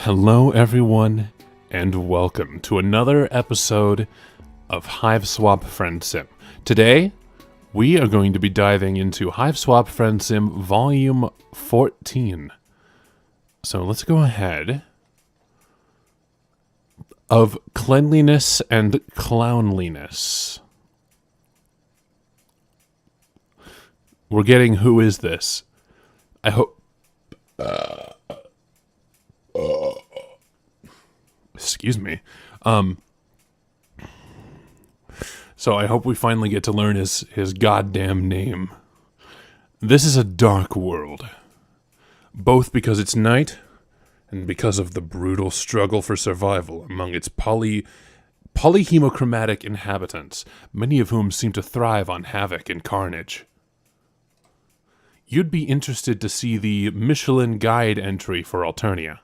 Hello, everyone, and welcome to another episode of Hiveswap Friendsim. Today, we are going to be diving into Hiveswap Friendsim Volume 14. So let's go ahead. Of cleanliness and clownliness. We're getting Who Is This? I hope... Excuse me. So I hope we finally get to learn his goddamn name. This is a dark world. Both because it's night, and because of the brutal struggle for survival among its polyhemochromatic inhabitants, many of whom seem to thrive on havoc and carnage. You'd be interested to see the Michelin Guide entry for Alternia.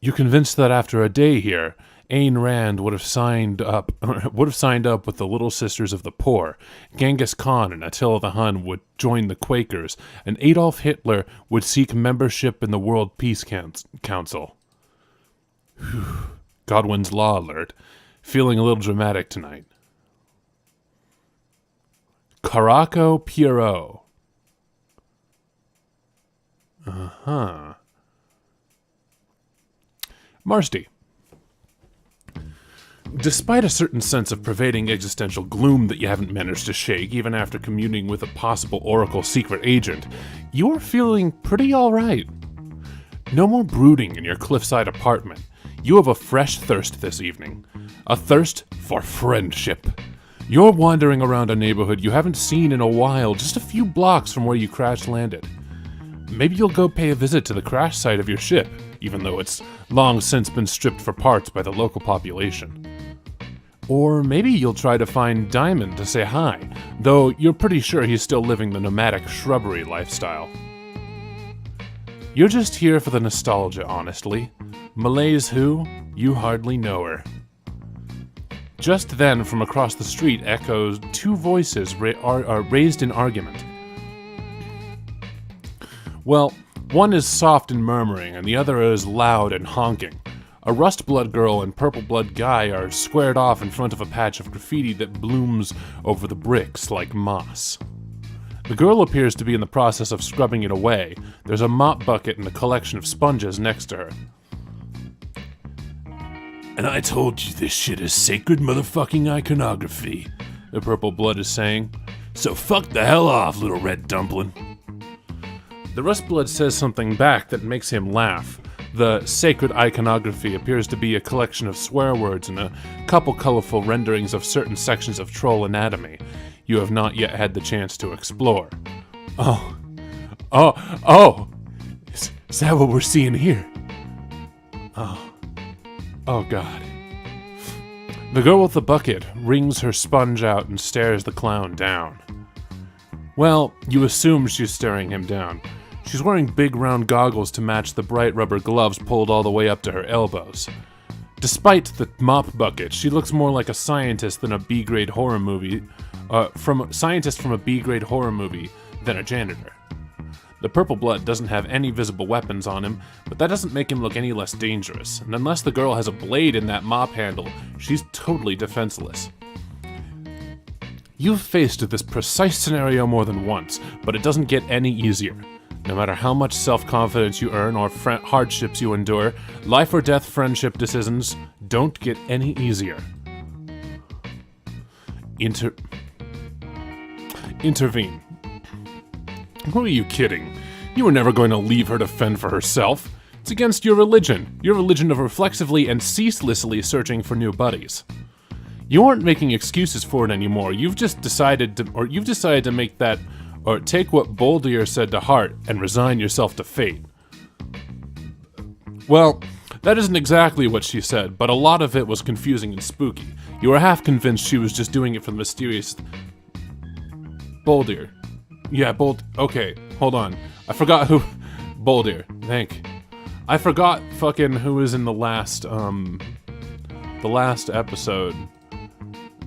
You're convinced that after a day here, Ayn Rand would have signed up with the Little Sisters of the Poor, Genghis Khan and Attila the Hun would join the Quakers, and Adolf Hitler would seek membership in the World Peace Council. Godwin's Law alert. Feeling a little dramatic tonight. Karako Pierot. Uh-huh. Marsti. Despite a certain sense of pervading existential gloom that you haven't managed to shake, even after communing with a possible Oracle secret agent, you're feeling pretty alright. No more brooding in your cliffside apartment. You have a fresh thirst this evening. A thirst for friendship. You're wandering around a neighborhood you haven't seen in a while, just a few blocks from where you crash-landed. Maybe you'll go pay a visit to the crash site of your ship, even though it's long since been stripped for parts by the local population. Or maybe you'll try to find Diamond to say hi, though you're pretty sure he's still living the nomadic shrubbery lifestyle. You're just here for the nostalgia, honestly. Malay's who? You hardly know her. Just then, from across the street echoes two voices are raised in argument. Well, one is soft and murmuring, and the other is loud and honking. A rust blood girl and purple blood guy are squared off in front of a patch of graffiti that blooms over the bricks like moss. The girl appears to be in the process of scrubbing it away. There's a mop bucket and a collection of sponges next to her. And I told you this shit is sacred motherfucking iconography, the purple blood is saying. So fuck the hell off, little red dumpling. The rust blood says something back that makes him laugh. The sacred iconography appears to be a collection of swear words and a couple colorful renderings of certain sections of troll anatomy you have not yet had the chance to explore. Oh. Is that what we're seeing here? Oh God. The girl with the bucket wrings her sponge out and stares the clown down. Well, you assume she's staring him down. She's wearing big round goggles to match the bright rubber gloves pulled all the way up to her elbows. Despite the mop bucket, she looks more like a scientist than a B-grade horror movie, from a B-grade horror movie than a janitor. The purple blood doesn't have any visible weapons on him, but that doesn't make him look any less dangerous, and unless the girl has a blade in that mop handle, she's totally defenseless. You've faced this precise scenario more than once, but it doesn't get any easier. No matter how much self-confidence you earn or hardships you endure, life or death friendship decisions don't get any easier. Intervene. Who are you kidding? You were never going to leave her to fend for herself. It's against your religion of reflexively and ceaselessly searching for new buddies. You aren't making excuses for it anymore. You've decided to make that, or take what Boldier said to heart and resign yourself to fate. Well, that isn't exactly what she said, but a lot of it was confusing and spooky. You were half convinced she was just doing it for the mysterious... Boldier. Yeah, okay, hold on. I forgot who... Boldier, I forgot fucking who was in the last episode.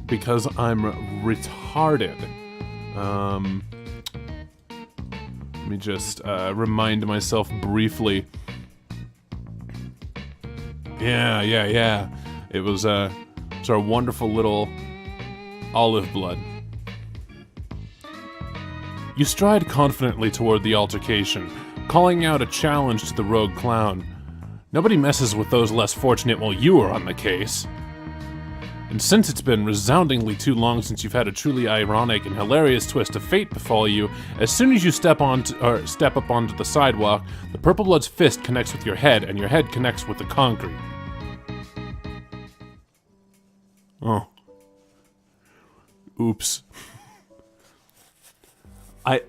Because I'm retarded. Let me just remind myself briefly. Yeah. It's our wonderful little olive blood. You stride confidently toward the altercation, calling out a challenge to the rogue clown. Nobody messes with those less fortunate while you are on the case. And since it's been resoundingly too long since you've had a truly ironic and hilarious twist of fate befall you, as soon as you step up onto the sidewalk, the purple blood's fist connects with your head, and your head connects with the concrete. Oh. Oops. I...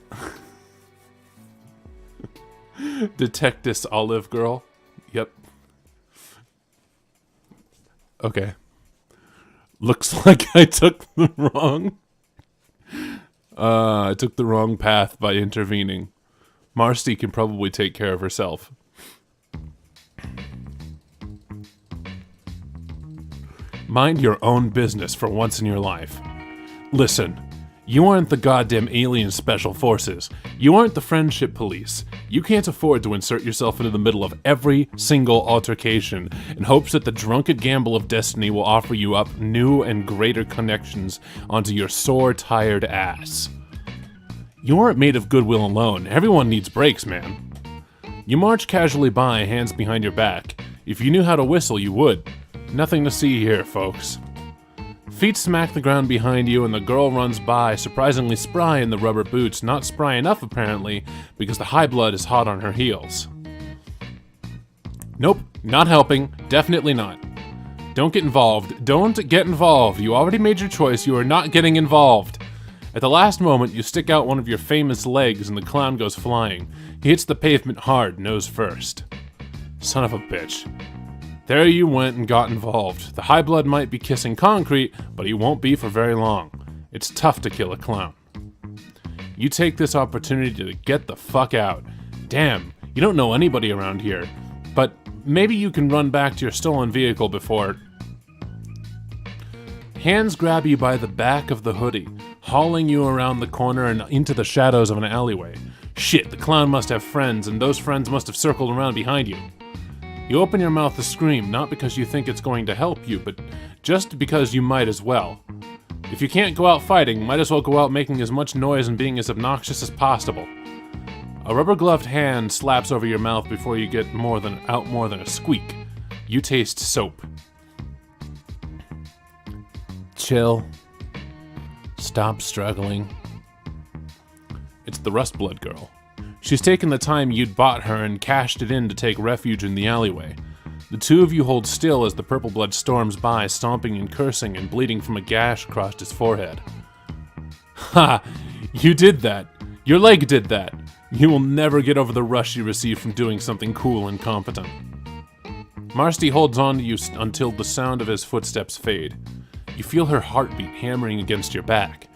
Detect this olive girl. Yep. Okay. Looks like I took the wrong path by intervening. Marsti can probably take care of herself. Mind your own business for once in your life. Listen, you aren't the goddamn alien special forces. You aren't the friendship police. You can't afford to insert yourself into the middle of every single altercation in hopes that the drunken gamble of destiny will offer you up new and greater connections onto your sore, tired ass. You aren't made of goodwill alone. Everyone needs breaks, man. You march casually by, hands behind your back. If you knew how to whistle, you would. Nothing to see here, folks. Feet smack the ground behind you, and the girl runs by, surprisingly spry in the rubber boots, not spry enough apparently, because the high blood is hot on her heels. Nope, not helping, definitely not. Don't get involved, don't get involved, you already made your choice, you are not getting involved. At the last moment, you stick out one of your famous legs and the clown goes flying. He hits the pavement hard, nose first. Son of a bitch. There you went and got involved. The high blood might be kissing concrete, but he won't be for very long. It's tough to kill a clown. You take this opportunity to get the fuck out. Damn, you don't know anybody around here. But maybe you can run back to your stolen vehicle before... Hands grab you by the back of the hoodie, hauling you around the corner and into the shadows of an alleyway. Shit, the clown must have friends, and those friends must have circled around behind you. You open your mouth to scream, not because you think it's going to help you, but just because you might as well. If you can't go out fighting, might as well go out making as much noise and being as obnoxious as possible. A rubber-gloved hand slaps over your mouth before you get more than a squeak. You taste soap. Chill. Stop struggling. It's the Rust Blood girl. She's taken the time you'd bought her and cashed it in to take refuge in the alleyway. The two of you hold still as the purple blood storms by, stomping and cursing and bleeding from a gash across his forehead. Ha! You did that! Your leg did that! You will never get over the rush you received from doing something cool and competent. Marsti holds on to you until the sound of his footsteps fade. You feel her heartbeat hammering against your back.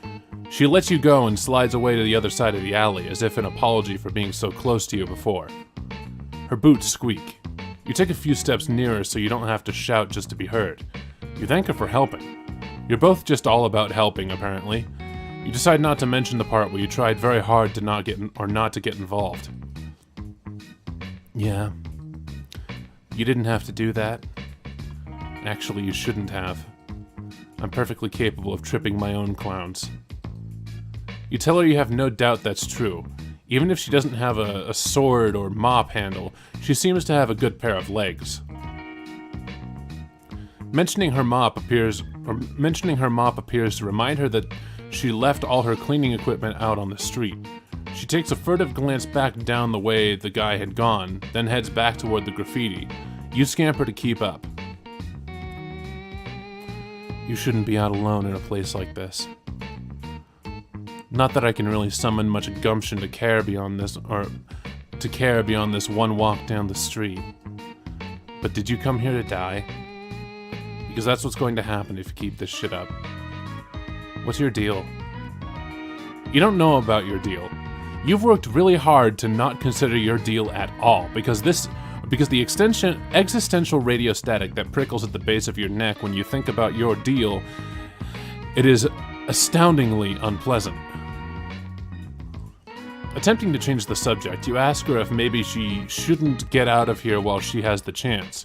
She lets you go and slides away to the other side of the alley, as if an apology for being so close to you before. Her boots squeak. You take a few steps nearer so you don't have to shout just to be heard. You thank her for helping. You're both just all about helping, apparently. You decide not to mention the part where you tried very hard to not get involved. Yeah. You didn't have to do that. Actually, you shouldn't have. I'm perfectly capable of tripping my own clowns. You tell her you have no doubt that's true. Even if she doesn't have a sword or mop handle, she seems to have a good pair of legs. Mentioning her mop appears to remind her that she left all her cleaning equipment out on the street. She takes a furtive glance back down the way the guy had gone, then heads back toward the graffiti. You scamper to keep up. You shouldn't be out alone in a place like this. Not that I can really summon much gumption to care beyond this one walk down the street. But did you come here to die? Because that's what's going to happen if you keep this shit up. What's your deal? You don't know about your deal. You've worked really hard to not consider your deal at all, because the existential radio static that prickles at the base of your neck when you think about your deal, it is astoundingly unpleasant. Attempting to change the subject, you ask her if maybe she shouldn't get out of here while she has the chance.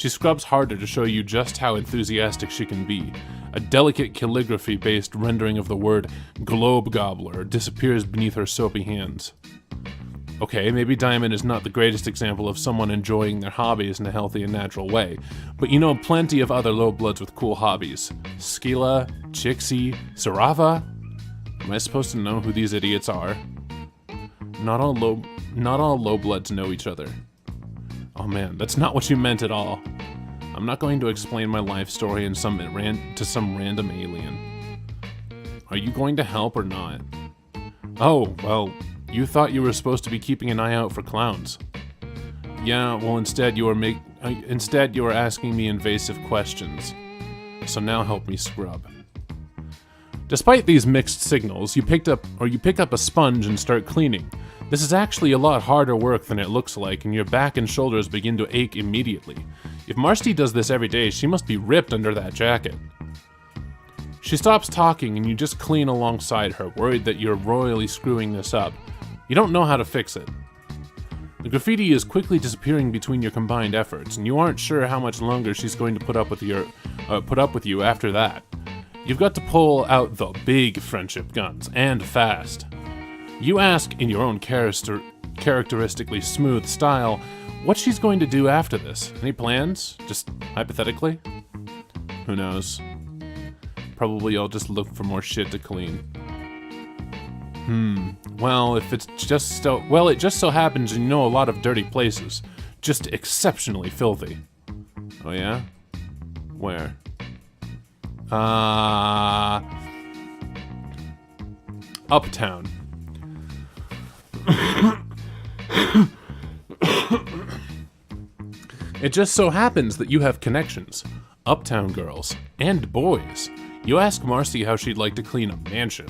She scrubs harder to show you just how enthusiastic she can be. A delicate calligraphy-based rendering of the word globe gobbler disappears beneath her soapy hands. Okay, maybe Diamond is not the greatest example of someone enjoying their hobbies in a healthy and natural way, but you know plenty of other low-bloods with cool hobbies. Skila, Chixie, Sarava? Am I supposed to know who these idiots are? Not all low-bloods know each other. Oh man, that's not what you meant at all. I'm not going to explain my life story to some random alien. Are you going to help or not? Oh, well, you thought you were supposed to be keeping an eye out for clowns. Yeah, well instead you were asking me invasive questions. So now help me scrub. Despite these mixed signals, you pick up a sponge and start cleaning. This is actually a lot harder work than it looks like, and your back and shoulders begin to ache immediately. If Marsti does this every day, she must be ripped under that jacket. She stops talking and you just clean alongside her, worried that you're royally screwing this up. You don't know how to fix it. The graffiti is quickly disappearing between your combined efforts, and you aren't sure how much longer she's going to put up with you after that. You've got to pull out the big friendship guns, and fast. You ask, in your own characteristically smooth style, what she's going to do after this. Any plans? Just hypothetically? Who knows? Probably I'll just look for more shit to clean. Well, if it's just so... Well, it just so happens you know a lot of dirty places. Just exceptionally filthy. Oh yeah? Where? Uptown. It just so happens that you have connections. Uptown girls. And boys. You ask Marsti how she'd like to clean a mansion.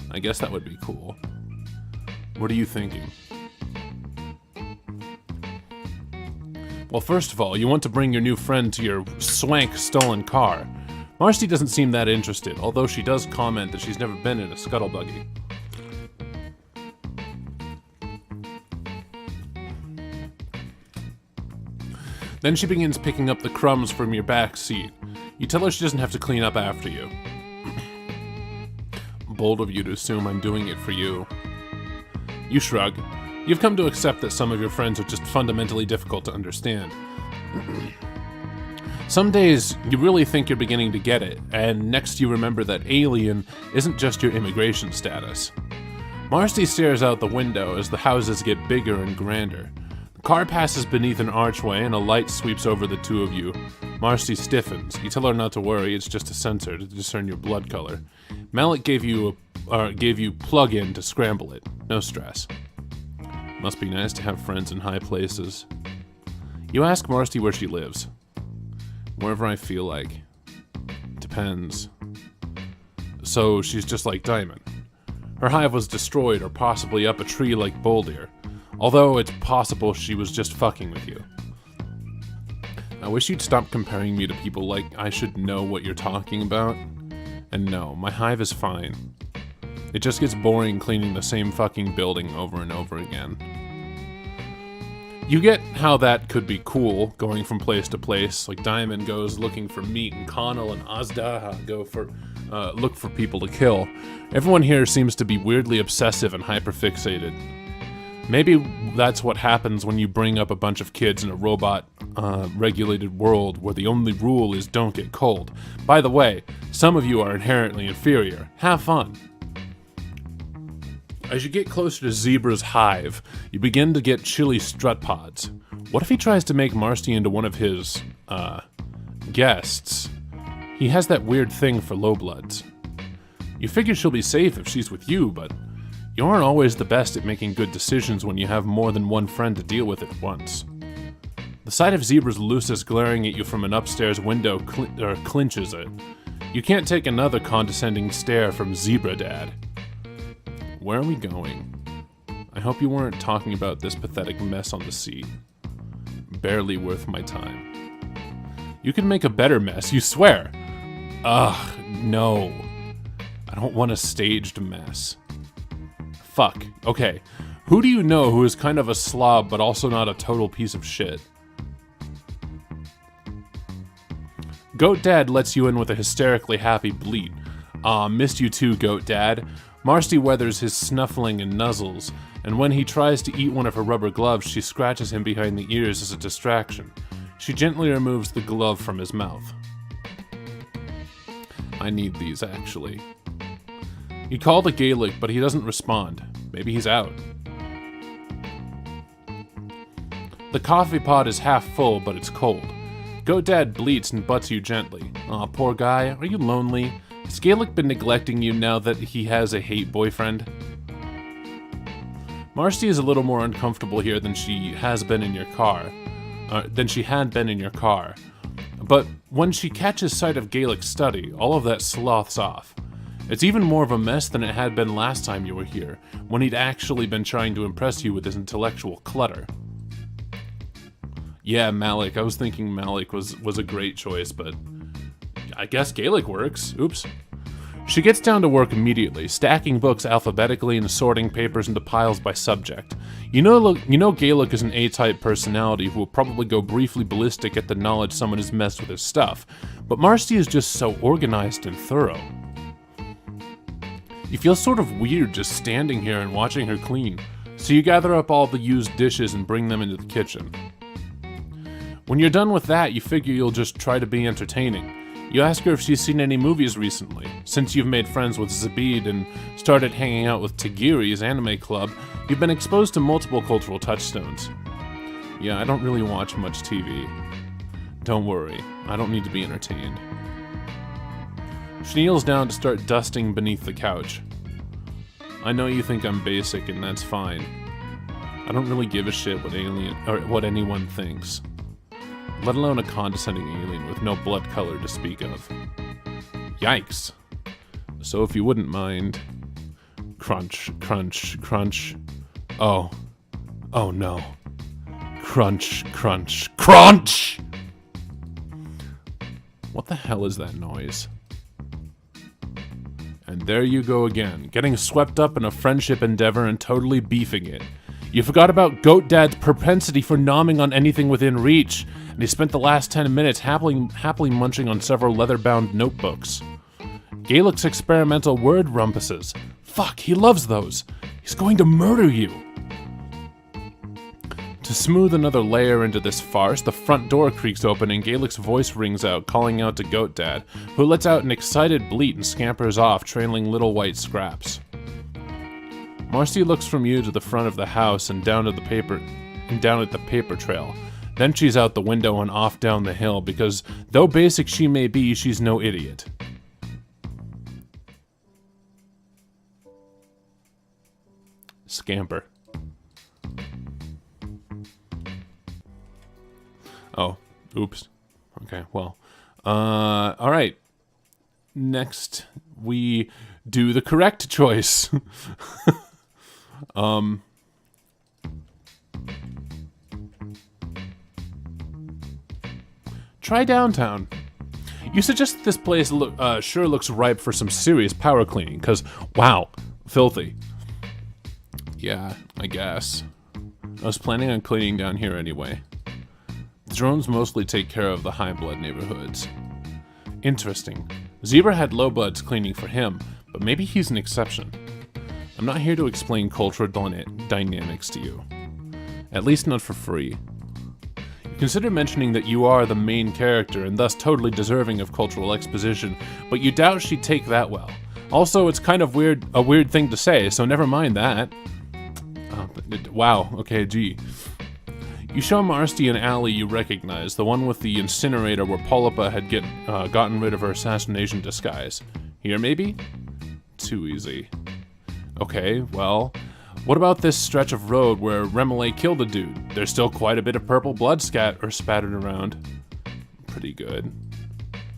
I guess that would be cool. What are you thinking? Well, first of all, you want to bring your new friend to your swank stolen car. Marsti doesn't seem that interested, although she does comment that she's never been in a scuttlebuggy. Then she begins picking up the crumbs from your back seat. You tell her she doesn't have to clean up after you. Bold of you to assume I'm doing it for you. You shrug. You've come to accept that some of your friends are just fundamentally difficult to understand. Some days, you really think you're beginning to get it, and next you remember that alien isn't just your immigration status. Marsti stares out the window as the houses get bigger and grander. The car passes beneath an archway and a light sweeps over the two of you. Marsti stiffens. You tell her not to worry, it's just a sensor to discern your blood color. Malik gave you plug-in to scramble it. No stress. Must be nice to have friends in high places. You ask Marsti where she lives. Wherever I feel like. Depends. So she's just like Diamond. Her hive was destroyed or possibly up a tree like Boldir. Although it's possible she was just fucking with you. I wish you'd stop comparing me to people like I should know what you're talking about. And no, my hive is fine. It just gets boring cleaning the same fucking building over and over again. You get how that could be cool, going from place to place. Like Diamond goes looking for meat, and Connell and Azda go for look for people to kill. Everyone here seems to be weirdly obsessive and hyperfixated. Maybe that's what happens when you bring up a bunch of kids in a robot-regulated world where the only rule is don't get cold. By the way, some of you are inherently inferior. Have fun. As you get closer to Zebra's hive, you begin to get chilly strut pods. What if he tries to make Marsti into one of his, guests? He has that weird thing for lowbloods. You figure she'll be safe if she's with you, but you aren't always the best at making good decisions when you have more than one friend to deal with at once. The sight of Zebra's Lucis glaring at you from an upstairs window clinches it. You can't take another condescending stare from Zebra Dad. Where are we going? I hope you weren't talking about this pathetic mess on the seat. Barely worth my time. You can make a better mess, you swear. Ugh, no. I don't want a staged mess. Fuck. Okay. Who do you know who is kind of a slob but also not a total piece of shit? Goat Dad lets you in with a hysterically happy bleat. Aw, missed you too, Goat Dad. Marsti weathers his snuffling and nuzzles, and when he tries to eat one of her rubber gloves, she scratches him behind the ears as a distraction. She gently removes the glove from his mouth. I need these, actually. He called a Gaelic, but he doesn't respond. Maybe he's out. The coffee pot is half full, but it's cold. Goat Dad bleats and butts you gently. Aw, poor guy, are you lonely? Has Gaelic been neglecting you now that he has a hate boyfriend? Marsti is a little more uncomfortable here than she has been in your car. Than she had been in your car. But when she catches sight of Gaelic's study, all of that sloughs off. It's even more of a mess than it had been last time you were here, when he'd actually been trying to impress you with his intellectual clutter. Yeah, Malik. I was thinking Malik was a great choice, but I guess Gaelic works. Oops. She gets down to work immediately, stacking books alphabetically and sorting papers into piles by subject. You know Gaelic is an A-type personality who will probably go briefly ballistic at the knowledge someone has messed with his stuff, but Marsti is just so organized and thorough. You feel sort of weird just standing here and watching her clean, so you gather up all the used dishes and bring them into the kitchen. When you're done with that, you figure you'll just try to be entertaining. You ask her if she's seen any movies recently. Since you've made friends with Zabid and started hanging out with Tagiri's anime club, you've been exposed to multiple cultural touchstones. Yeah, I don't really watch much TV. Don't worry, I don't need to be entertained. She kneels down to start dusting beneath the couch. I know you think I'm basic, and that's fine. I don't really give a shit what anyone thinks. Let alone a condescending alien with no blood color to speak of. Yikes. So if you wouldn't mind... Crunch, crunch, crunch. Oh. Oh no. Crunch, crunch, crunch! What the hell is that noise? And there you go again, getting swept up in a friendship endeavor and totally beefing it. You forgot about Goat Dad's propensity for nomming on anything within reach, and he spent the last 10 minutes happily munching on several leather-bound notebooks. Gaelic's experimental word rumpuses. Fuck, he loves those. He's going to murder you. To smooth another layer into this farce, the front door creaks open and Gaelic's voice rings out, calling out to Goat Dad, who lets out an excited bleat and scampers off, trailing little white scraps. Marsti looks from you to the front of the house and down at the paper trail. Then she's out the window and off down the hill because, though basic she may be, she's no idiot. Scamper. Oh, oops. Okay, well. Alright. Next, we do the correct choice. Try downtown. You suggest this place sure looks ripe for some serious power cleaning, cause, wow, filthy. Yeah, I guess. I was planning on cleaning down here anyway. The drones mostly take care of the high blood neighborhoods. Interesting. Zebra had low bloods cleaning for him, but maybe he's an exception. I'm not here to explain cultural dynamics to you. At least not for free. Consider mentioning that you are the main character and thus totally deserving of cultural exposition, but you doubt she'd take that well. Also, it's kind of a weird thing to say, so never mind that. Wow, okay, gee. You show Marsti an alley you recognize, the one with the incinerator where Polypa had gotten rid of her assassination disguise. Here, maybe? Too easy. Okay, well, what about this stretch of road where Remele killed a dude? There's still quite a bit of purple blood spattered around. Pretty good.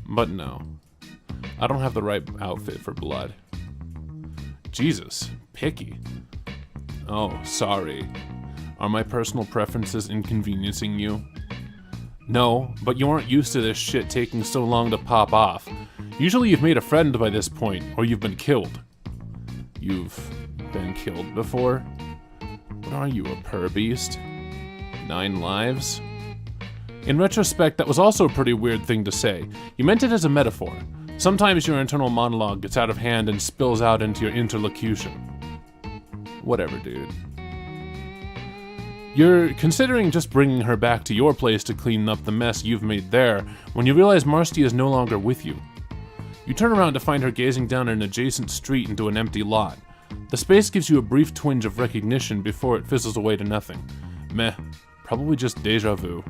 But no. I don't have the right outfit for blood. Jesus, picky. Oh, sorry. Are my personal preferences inconveniencing you? No, but you aren't used to this shit taking so long to pop off. Usually you've made a friend by this point, or you've been killed. You've been killed before? What are you, a purr beast? 9 lives? In retrospect, that was also a pretty weird thing to say. You meant it as a metaphor. Sometimes your internal monologue gets out of hand and spills out into your interlocution. Whatever, dude. You're considering just bringing her back to your place to clean up the mess you've made there when you realize Marsti is no longer with you. You turn around to find her gazing down an adjacent street into an empty lot. The space gives you a brief twinge of recognition before it fizzles away to nothing. Meh, probably just deja vu.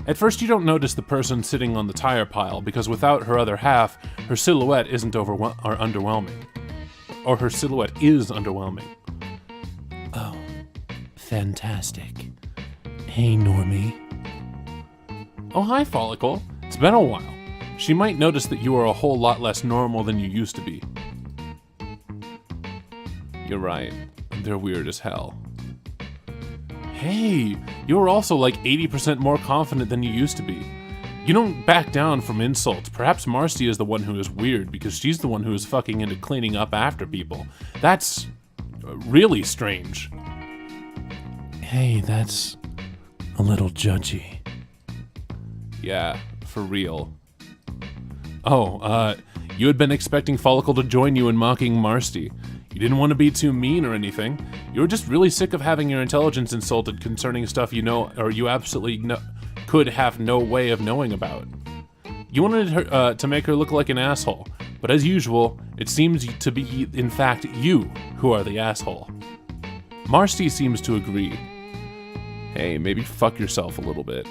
At first you don't notice the person sitting on the tire pile because without her other half, her silhouette isn't underwhelming. Or her silhouette is underwhelming. Oh, fantastic. Hey, Normie. Oh, hi, Follicle. It's been a while. She might notice that you are a whole lot less normal than you used to be. You're right. They're weird as hell. Hey, you're also like 80% more confident than you used to be. You don't back down from insults. Perhaps Marsti is the one who is weird because she's the one who is fucking into cleaning up after people. That's really strange. Hey, that's a little judgy. Yeah, for real. Oh, you had been expecting Follicle to join you in mocking Marsti. You didn't want to be too mean or anything. You were just really sick of having your intelligence insulted concerning stuff you know or you absolutely could have no way of knowing about. You wanted her to make her look like an asshole, but as usual, it seems to be, in fact, you who are the asshole. Marsti seems to agree. Hey, maybe fuck yourself a little bit.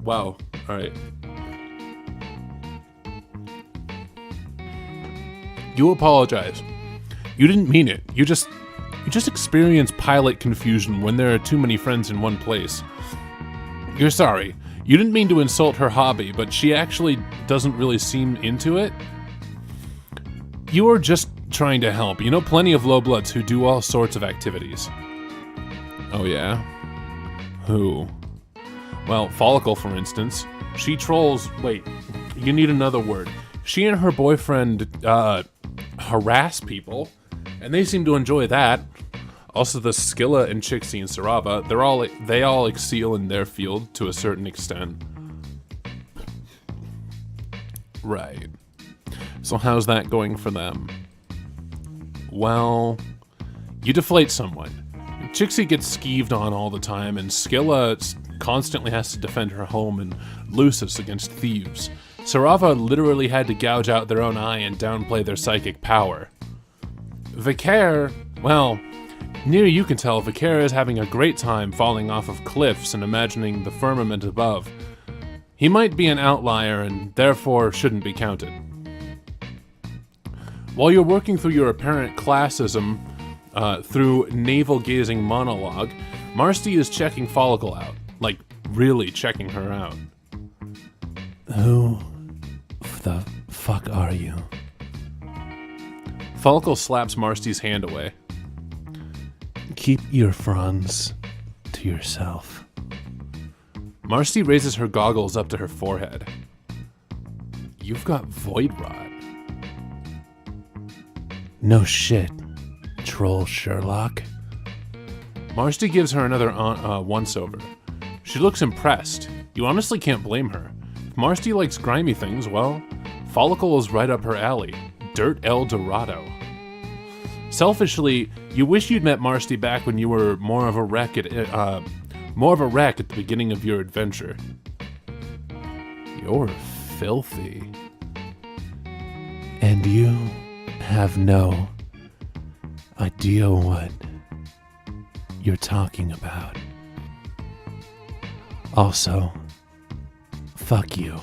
Wow. Alright. You apologize. You didn't mean it. You just experience pilot confusion when there are too many friends in one place. You're sorry. You didn't mean to insult her hobby, but she actually doesn't really seem into it. You are just trying to help. You know plenty of lowbloods who do all sorts of activities. Oh yeah? Who? Well, Follicle, for instance. She trolls... Wait, you need another word. She and her boyfriend, harass people, and they seem to enjoy that. Also, the Skilla and Chixie and Sarava, they all excel in their field to a certain extent. Right. So how's that going for them? Well, you deflate someone. Chixie gets skeeved on all the time, and Skilla constantly has to defend her home and Lucis against thieves. Sarava literally had to gouge out their own eye and downplay their psychic power. Vicaire, well, near you can tell Vicaire is having a great time falling off of cliffs and imagining the firmament above. He might be an outlier and therefore shouldn't be counted. While you're working through your apparent classism through navel-gazing monologue, Marsti is checking Follicle out. Like, really checking her out. Who the fuck are you? Follicle slaps Marsti's hand away. Keep your fronds to yourself. Marsti raises her goggles up to her forehead. You've got Void Rot. No shit, troll Sherlock. Marsti gives her another once-over. She looks impressed. You honestly can't blame her. If Marsti likes grimy things, well, Follicle is right up her alley. Dirt El Dorado. Selfishly, you wish you'd met Marsti back when you were more of a wreck at the beginning of your adventure. You're filthy. And you have no idea what you're talking about. Also, fuck you.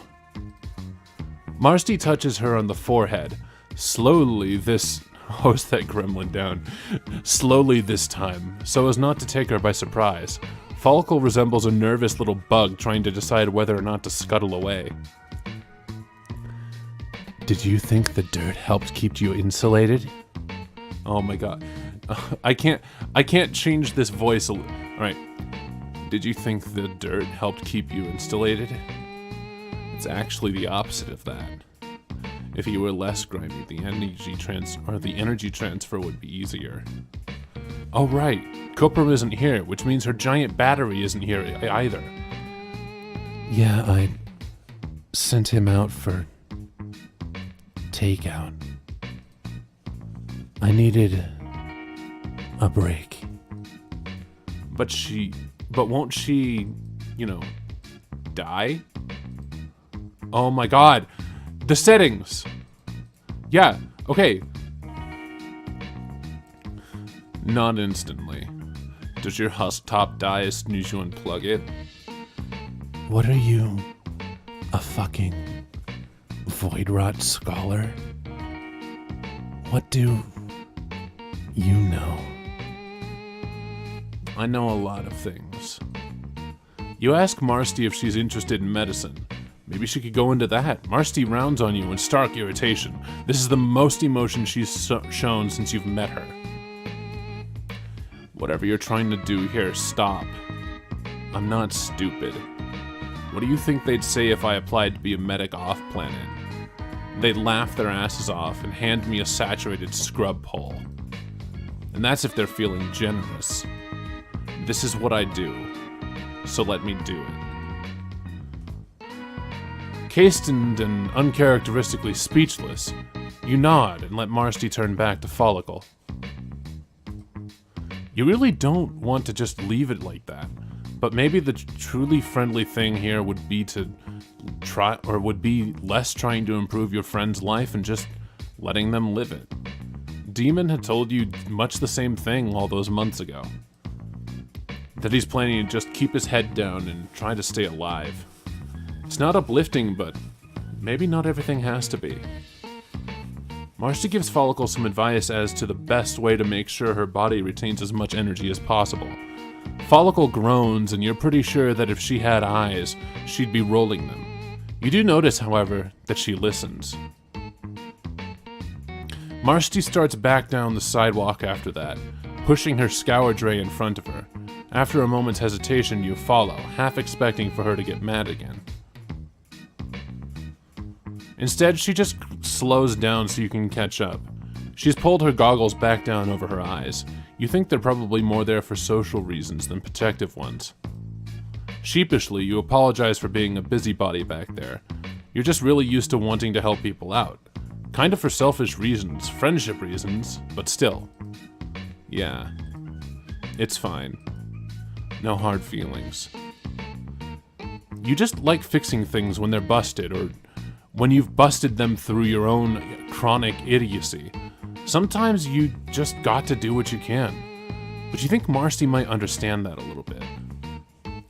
Marsti touches her on the forehead. Slowly this... Host that gremlin down. Slowly this time, so as not to take her by surprise. Follicle resembles a nervous little bug trying to decide whether or not to scuttle away. Did you think the dirt helped keep you insulated? Oh my god. I can't change this voice. Alright. Did you think the dirt helped keep you insulated? It's actually the opposite of that. If you were less grimy, the energy transfer would be easier. Oh right, Coprum isn't here, which means her giant battery isn't here either. Yeah, I sent him out for takeout. I needed a break. But won't she, die? Oh my god. The settings. Yeah, okay. Not instantly. Does your top die as soon as you unplug it? What are you, a fucking void rot scholar? What do you know? I know a lot of things. You ask Marsti if she's interested in medicine. Maybe she could go into that. Marsti rounds on you in stark irritation. This is the most emotion she's shown since you've met her. Whatever you're trying to do here, stop. I'm not stupid. What do you think they'd say if I applied to be a medic off-planet? They'd laugh their asses off and hand me a saturated scrub pole. And that's if they're feeling generous. This is what I do, so let me do it. Chastened and uncharacteristically speechless, you nod and let Marsti turn back to Follicle. You really don't want to just leave it like that, but maybe the truly friendly thing here would be to try, or would be less trying to improve your friend's life and just letting them live it. Demon had told you much the same thing all those months ago. That he's planning to just keep his head down and try to stay alive. It's not uplifting, but maybe not everything has to be. Marsti gives Follicle some advice as to the best way to make sure her body retains as much energy as possible. Follicle groans, and you're pretty sure that if she had eyes, she'd be rolling them. You do notice, however, that she listens. Marsti starts back down the sidewalk after that, pushing her scour tray in front of her. After a moment's hesitation, you follow, half expecting for her to get mad again. Instead, she just slows down so you can catch up. She's pulled her goggles back down over her eyes. You think they're probably more there for social reasons than protective ones. Sheepishly, you apologize for being a busybody back there. You're just really used to wanting to help people out. Kind of for selfish reasons, friendship reasons, but still. Yeah. It's fine. No hard feelings. You just like fixing things when they're busted, or when you've busted them through your own chronic idiocy. Sometimes you just got to do what you can. But you think Marsti might understand that a little bit.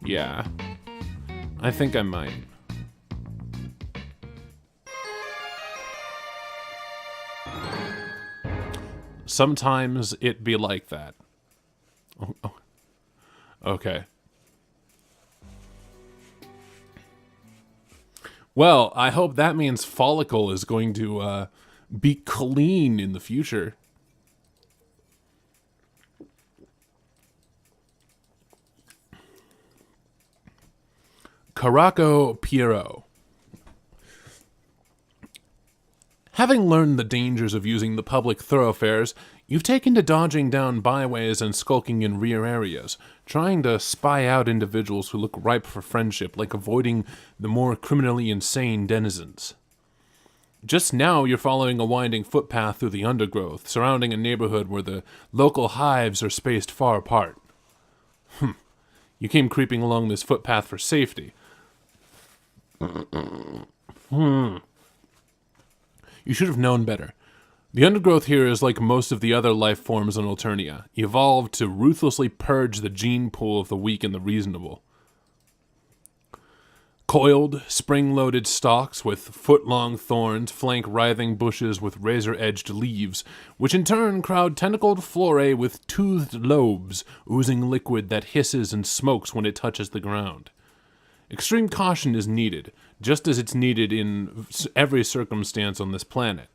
Yeah. I think I might. Sometimes it be like that. Oh. Okay. Well, I hope that means Follicle is going to be clean in the future. Karako Pierot. Having learned the dangers of using the public thoroughfares, you've taken to dodging down byways and skulking in rear areas, trying to spy out individuals who look ripe for friendship, like avoiding the more criminally insane denizens. Just now, you're following a winding footpath through the undergrowth, surrounding a neighborhood where the local hives are spaced far apart. You came creeping along this footpath for safety. You should have known better. The undergrowth here is like most of the other life forms on Alternia, evolved to ruthlessly purge the gene pool of the weak and the reasonable. Coiled, spring-loaded stalks with foot-long thorns flank writhing bushes with razor-edged leaves, which in turn crowd tentacled flora with toothed lobes, oozing liquid that hisses and smokes when it touches the ground. Extreme caution is needed, just as it's needed in every circumstance on this planet.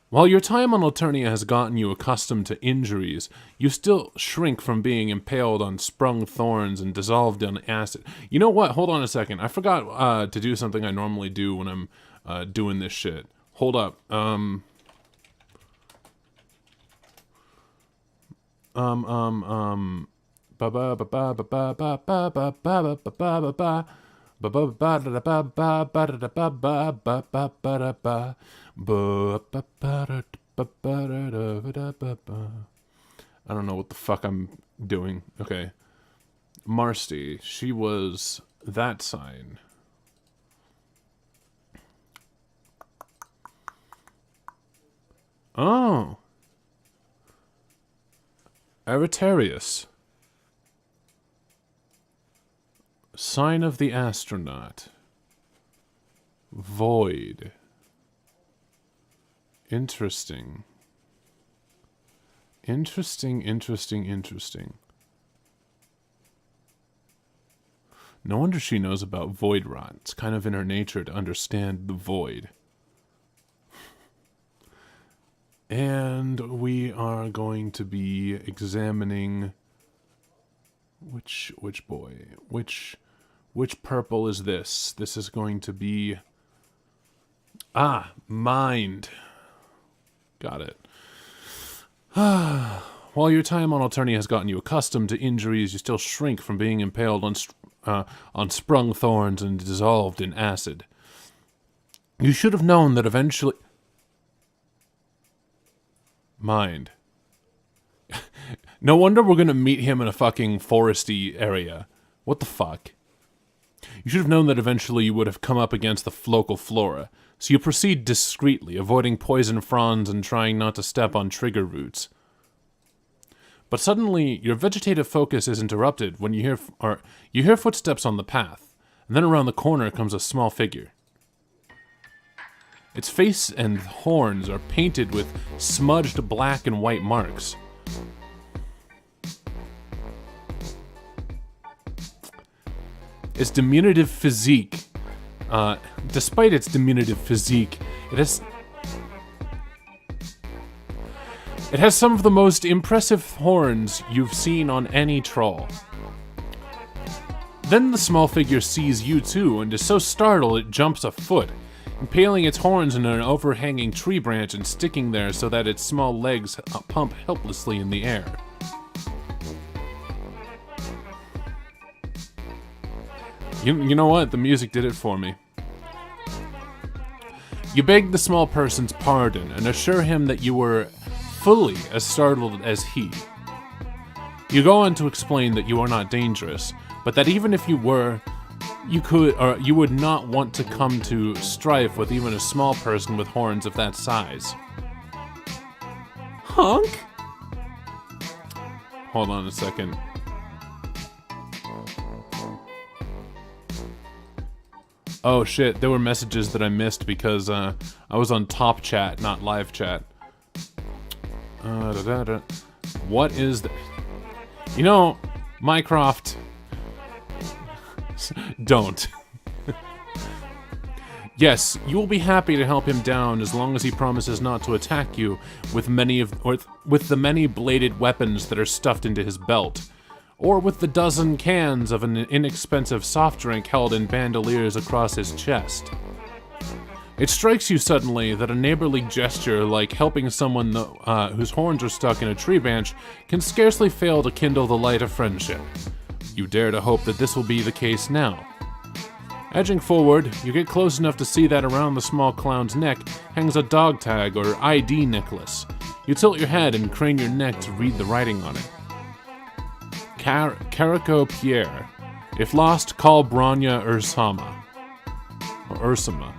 While your time on Alternia has gotten you accustomed to injuries, you still shrink from being impaled on sprung thorns and dissolved in acid. You know what? Hold on a second. I forgot to do something I normally do when I'm doing this shit. Hold up. Ba ba ba ba ba ba ba ba ba ba ba ba ba ba. I don't know what the fuck I'm doing. Okay. Marsti, she was that sign. Oh. Aritarius. Sign of the astronaut. Void. Interesting. Interesting. No wonder she knows about void rot. It's kind of in her nature to understand the void. And we are going to be examining which boy? Which purple is this? This is going to be mind. Got it. While your time on Alternia has gotten you accustomed to injuries, you still shrink from being impaled on sprung thorns and dissolved in acid. You should have known that eventually... Mind. No wonder we're gonna meet him in a fucking foresty area. What the fuck? You should have known that eventually you would have come up against the local flora, so you proceed discreetly, avoiding poison fronds and trying not to step on trigger roots. But suddenly, your vegetative focus is interrupted when you hear footsteps on the path, and then around the corner comes a small figure. Its face and horns are painted with smudged black and white marks. Its diminutive physique, despite its diminutive physique, it has some of the most impressive horns you've seen on any troll. Then the small figure sees you too and is so startled it jumps a foot, impaling its horns in an overhanging tree branch and sticking there so that its small legs pump helplessly in the air. You know what? The music did it for me. You beg the small person's pardon and assure him that you were fully as startled as he. You go on to explain that you are not dangerous, but that even if you were, you would not want to come to strife with even a small person with horns of that size. Hunk? Hold on a second. Oh shit, there were messages that I missed because I was on top chat, not live chat. What is the... You know, Mycroft... Don't. Yes, you will be happy to help him down as long as he promises not to attack you with the many bladed weapons that are stuffed into his belt, or with the dozen cans of an inexpensive soft drink held in bandoliers across his chest. It strikes you suddenly that a neighborly gesture like helping someone whose horns are stuck in a tree branch can scarcely fail to kindle the light of friendship. You dare to hope that this will be the case now. Edging forward, you get close enough to see that around the small clown's neck hangs a dog tag or ID necklace. You tilt your head and crane your neck to read the writing on it. Karako Pierot. If lost, call Branya Ursama. Or Ursama.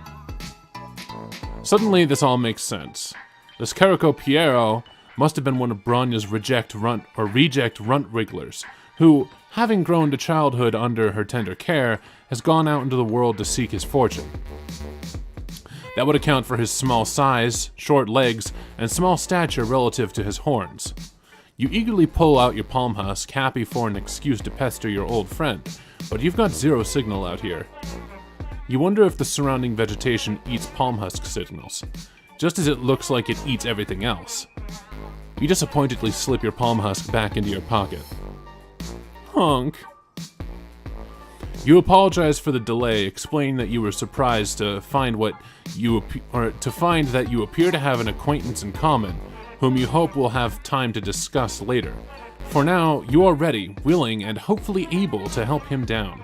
Suddenly, this all makes sense. This Karako Pierot must have been one of Branya's reject runt wrigglers, who, having grown to childhood under her tender care, has gone out into the world to seek his fortune. That would account for his small size, short legs, and small stature relative to his horns. You eagerly pull out your palm husk, happy for an excuse to pester your old friend, but you've got zero signal out here. You wonder if the surrounding vegetation eats palm husk signals, just as it looks like it eats everything else. You disappointedly slip your palm husk back into your pocket. Honk. You apologize for the delay, explaining that you were surprised to find that you appear to have an acquaintance in common, whom you hope will have time to discuss later. For now, you are ready, willing, and hopefully able to help him down.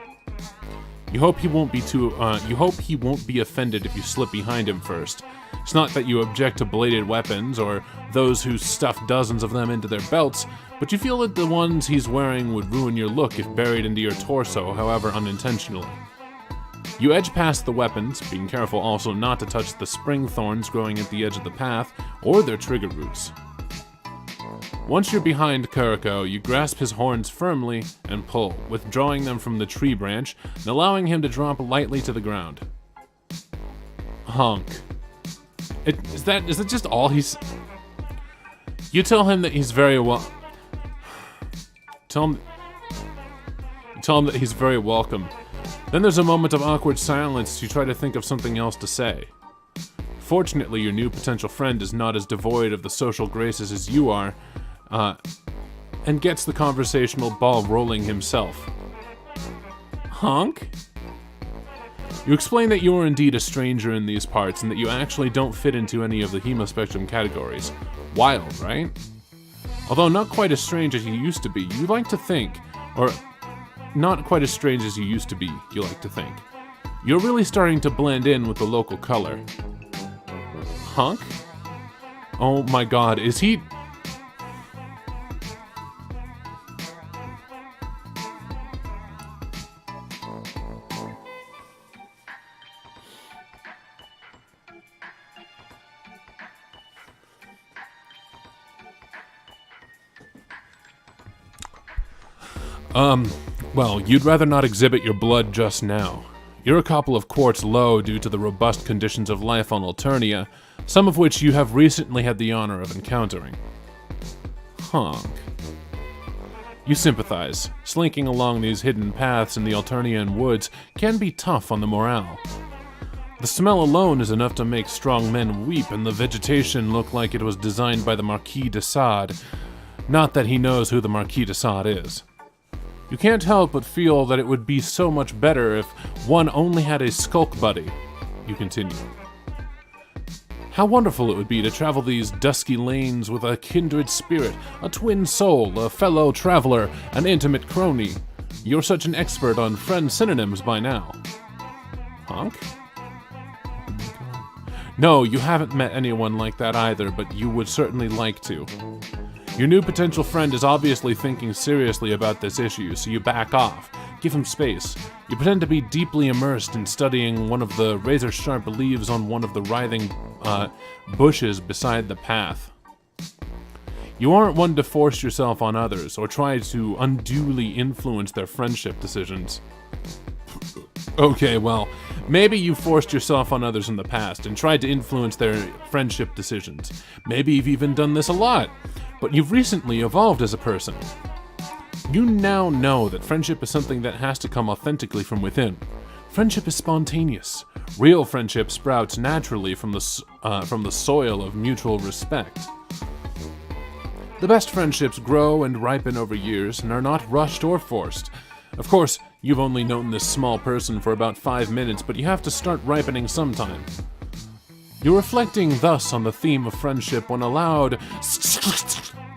You hope he won't be offended if you slip behind him first. It's not that you object to bladed weapons or those who stuff dozens of them into their belts, but you feel that the ones he's wearing would ruin your look if buried into your torso, however unintentionally. You edge past the weapons, being careful also not to touch the spring thorns growing at the edge of the path or their trigger roots. Once you're behind Karako, you grasp his horns firmly and pull, withdrawing them from the tree branch and allowing him to drop lightly to the ground. Honk. Is that just all he's... You tell him that he's very Tell him that he's very welcome. Then there's a moment of awkward silence as you try to think of something else to say. Fortunately, your new potential friend is not as devoid of the social graces as you are, and gets the conversational ball rolling himself. Honk? You explain that you are indeed a stranger in these parts and that you actually don't fit into any of the hemospectrum categories. Wild, right? Although not quite as strange as you used to be, you like to think, or not quite as strange as you used to be, you like to think. You're really starting to blend in with the local color. Honk? Oh my god, is he... Well, you'd rather not exhibit your blood just now. You're a couple of quarts low due to the robust conditions of life on Alternia, some of which you have recently had the honor of encountering. Honk. You sympathize. Slinking along these hidden paths in the Alternian woods can be tough on the morale. The smell alone is enough to make strong men weep, and the vegetation look like it was designed by the Marquis de Sade. Not that he knows who the Marquis de Sade is. You can't help but feel that it would be so much better if one only had a skulk buddy. You continue. How wonderful it would be to travel these dusky lanes with a kindred spirit, a twin soul, a fellow traveler, an intimate crony. You're such an expert on friend synonyms by now. Honk? No, you haven't met anyone like that either, but you would certainly like to. Your new potential friend is obviously thinking seriously about this issue, so you back off. Give him space. You pretend to be deeply immersed in studying one of the razor-sharp leaves on one of the writhing bushes beside the path. You aren't one to force yourself on others, or try to unduly influence their friendship decisions. Okay, well, maybe you forced yourself on others in the past and tried to influence their friendship decisions. Maybe you've even done this a lot. But you've recently evolved as a person. You now know that friendship is something that has to come authentically from within. Friendship is spontaneous. Real friendship sprouts naturally from the soil of mutual respect. The best friendships grow and ripen over years and are not rushed or forced. Of course, you've only known this small person for about 5 minutes, but you have to start ripening sometime. You're reflecting thus on the theme of friendship when a loud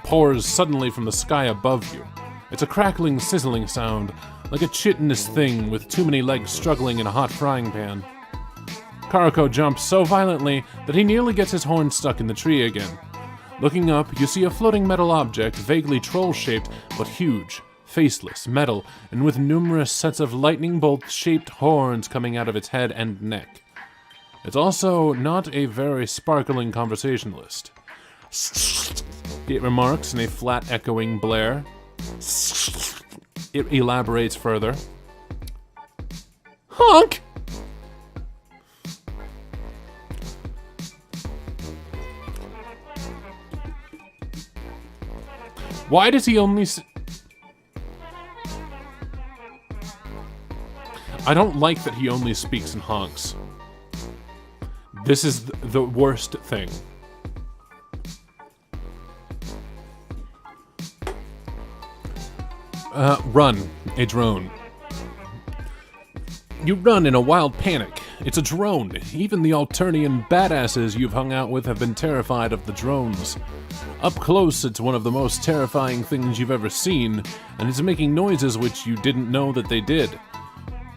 pours suddenly from the sky above you. It's a crackling, sizzling sound, like a chitinous thing with too many legs struggling in a hot frying pan. Karako jumps so violently that he nearly gets his horn stuck in the tree again. Looking up, you see a floating metal object, vaguely troll-shaped, but huge, faceless, metal, and with numerous sets of lightning bolt-shaped horns coming out of its head and neck. It's also not a very sparkling conversationalist. It remarks in a flat, echoing blare. It elaborates further. Honk! Why does he only I don't like that he only speaks in honks. This is the worst thing. Run, a drone. You run in a wild panic. It's a drone. Even the Alternian badasses you've hung out with have been terrified of the drones. Up close, it's one of the most terrifying things you've ever seen, and it's making noises which you didn't know that they did.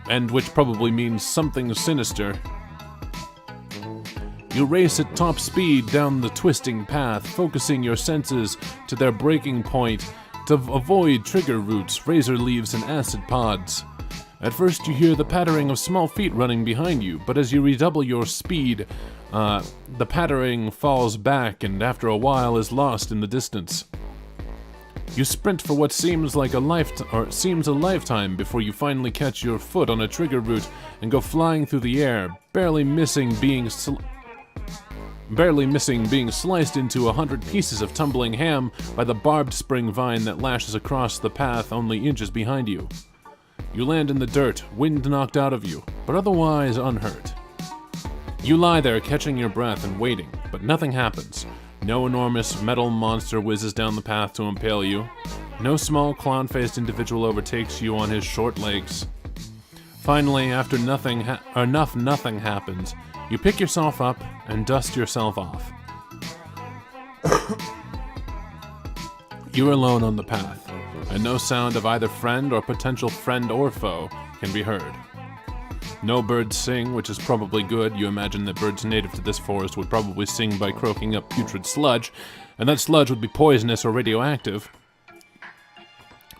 And which probably means something sinister. You race at top speed down the twisting path, focusing your senses to their breaking point to avoid trigger roots, razor leaves, and acid pods. At first you hear the pattering of small feet running behind you, but as you redouble your speed, the pattering falls back and after a while is lost in the distance. You sprint for what seems like a lifetime before you finally catch your foot on a trigger root and go flying through the air, barely missing being sliced into 100 pieces of tumbling ham by the barbed spring vine that lashes across the path only inches behind you. You land in the dirt, wind knocked out of you, but otherwise unhurt. You lie there catching your breath and waiting, but nothing happens. No enormous metal monster whizzes down the path to impale you. No small clown-faced individual overtakes you on his short legs. Finally, after nothing happens, you pick yourself up and dust yourself off. You're alone on the path, and no sound of either friend or potential friend or foe can be heard. No birds sing, which is probably good. You imagine that birds native to this forest would probably sing by croaking up putrid sludge, and that sludge would be poisonous or radioactive.